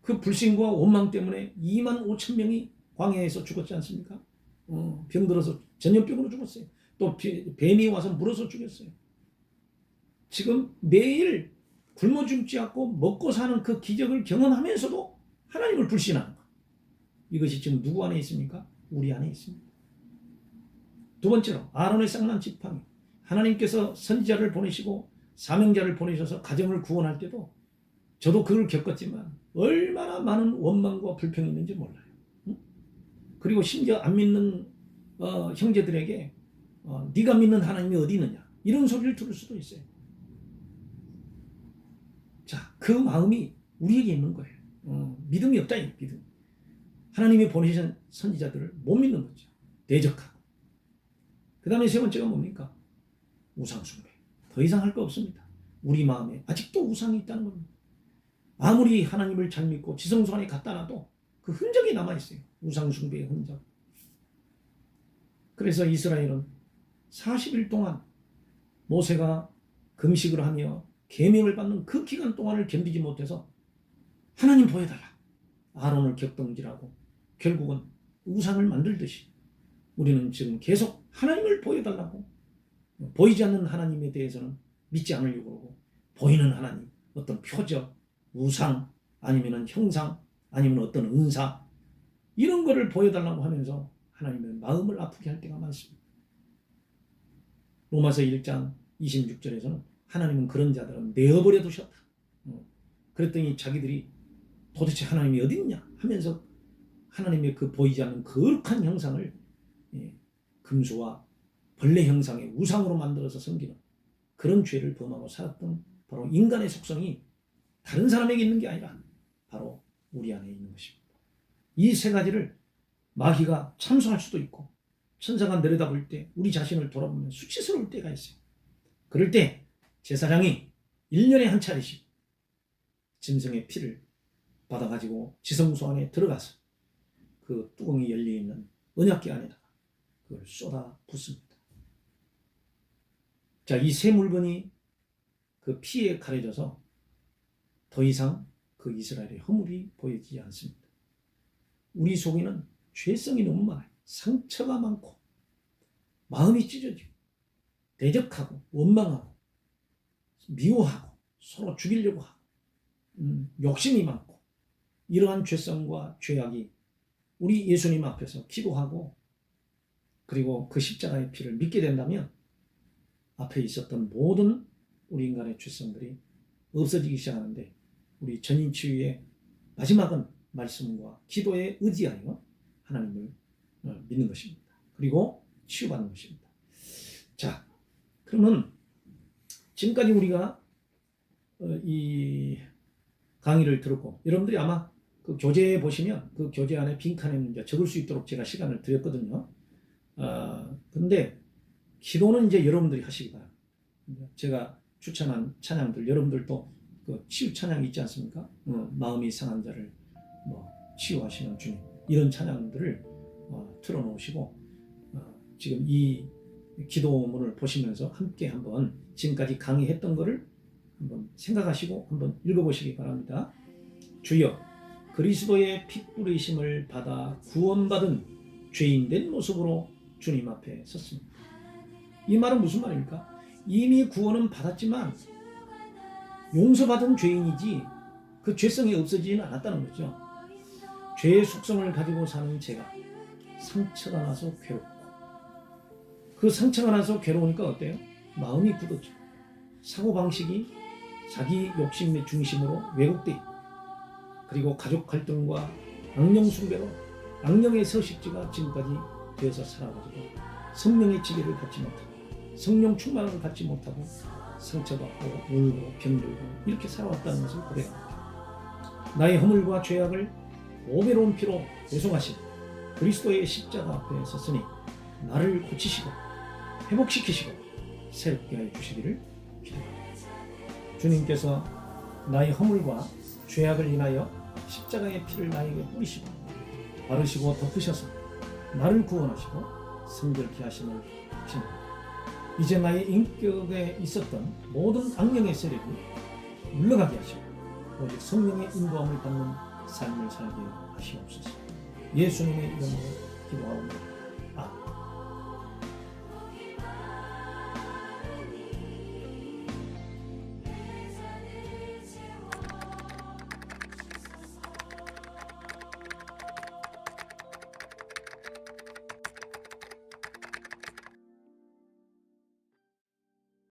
그 불신과 원망 때문에 2만 5천 명이 광야에서 죽었지 않습니까? 병들어서 전염병으로 죽었어요. 또 뱀이 와서 물어서 죽였어요. 지금 매일 굶어 죽지 않고 먹고 사는 그 기적을 경험하면서도 하나님을 불신하는 것. 이것이 지금 누구 안에 있습니까? 우리 안에 있습니다. 두 번째로 아론의 쌍난 지팡이. 하나님께서 선지자를 보내시고 사명자를 보내셔서 가정을 구원할 때도 저도 그걸 겪었지만 얼마나 많은 원망과 불평이 있는지 몰라요. 그리고 심지어 안 믿는 형제들에게 네가 믿는 하나님이 어디 있느냐 이런 소리를 들을 수도 있어요. 자, 그 마음이 우리에게 있는 거예요. 믿음이 없다. 믿음. 하나님이 보내신 선지자들을 못 믿는 거죠. 대적하고. 그 다음에 세 번째가 뭡니까? 우상숭배. 더 이상 할 거 없습니다. 우리 마음에 아직도 우상이 있다는 겁니다. 아무리 하나님을 잘 믿고 지성소 안에 갖다 놔도 그 흔적이 남아있어요. 우상숭배의 흔적. 그래서 이스라엘은 40일 동안 모세가 금식을 하며 계명을 받는 그 기간 동안을 견디지 못해서 하나님 보여달라. 아론을 격동질하고 결국은 우상을 만들듯이 우리는 지금 계속 하나님을 보여달라고 보이지 않는 하나님에 대해서는 믿지 않으려고 하고 보이는 하나님, 어떤 표적, 우상, 아니면 형상, 아니면 어떤 은사 이런 거를 보여달라고 하면서 하나님의 마음을 아프게 할 때가 많습니다. 로마서 1장 26절에서는 하나님은 그런 자들은 내어버려 두셨다. 그랬더니 자기들이 도대체 하나님이 어디 있냐 하면서 하나님의 그 보이지 않는 거룩한 형상을 금수와 벌레 형상의 우상으로 만들어서 섬기는 그런 죄를 범하고 살았던 바로 인간의 속성이 다른 사람에게 있는 게 아니라 바로 우리 안에 있는 것입니다. 이 세 가지를 마귀가 참소할 수도 있고 천사가 내려다볼 때 우리 자신을 돌아보면 수치스러울 때가 있어요. 그럴 때 제사장이 1년에 한 차례씩 짐승의 피를 받아가지고 지성소 안에 들어가서 그 뚜껑이 열려있는 언약궤 안에다가 그걸 쏟아 붓습니다. 자, 이 세 물건이 그 피에 가려져서 더 이상 그 이스라엘의 허물이 보이지 않습니다. 우리 속에는 죄성이 너무 많아요. 상처가 많고 마음이 찢어지고 대적하고 원망하고 미워하고 서로 죽이려고 하고 욕심이 많고 이러한 죄성과 죄악이 우리 예수님 앞에서 기도하고 그리고 그 십자가의 피를 믿게 된다면 앞에 있었던 모든 우리 인간의 죄성들이 없어지기 시작하는데 우리 전인치유의 마지막은 말씀과 기도에 의지하여 하나님을 믿는 것입니다. 그리고 치유받는 것입니다. 자, 그러면 지금까지 우리가 이 강의를 들었고 여러분들이 아마 그 교재에 보시면 그 교재 안에 빈칸에 이제 적을 수 있도록 제가 시간을 드렸거든요. 근데 기도는 이제 여러분들이 하시기 바랍니다. 제가 추천한 찬양들 여러분들도 그 치유 찬양이 있지 않습니까? 마음이 상한 자를 치유하시는 주님 이런 찬양들을 틀어놓으시고 지금 이 기도문을 보시면서 함께 한번 지금까지 강의했던 것을 한번 생각하시고 한번 읽어보시기 바랍니다. 주여 그리스도의 피 뿌리심을 받아 구원받은 죄인된 모습으로 주님 앞에 섰습니다. 이 말은 무슨 말입니까? 이미 구원은 받았지만 용서받은 죄인이지 그 죄성이 없어지지는 않았다는 거죠. 죄의 속성을 가지고 사는 제가 상처가 나서 괴롭고, 그 상처가 나서 괴로우니까 어때요? 마음이 굳어져. 사고방식이 자기 욕심의 중심으로 왜곡돼 있고, 그리고 가족 갈등과 악령 숭배로 악령의 서식지가 지금까지 되어서 살아가지고 성령의 지배를 받지 못하고 성령 충만을 받지 못하고 상처받고 울고 병들고 이렇게 살아왔다는 것을 고백합니다. 나의 허물과 죄악을 오배로운 피로 배송하신 그리스도의 십자가 앞에 섰으니 나를 고치시고 회복시키시고 새롭게 하여 주시기를 기도합니다. 주님께서 나의 허물과 죄악을 인하여 십자가의 피를 나에게 뿌리시고 바르시고 덮으셔서 나를 구원하시고 성결케 하심을 확신합니다. 이제 나의 인격에 있었던 모든 악령의 세력이 물러가게 하시고 오직 성령의 인도함을 받는 삶을 살게 하시옵소서. 예수님의 이름으로 기도하옵니다.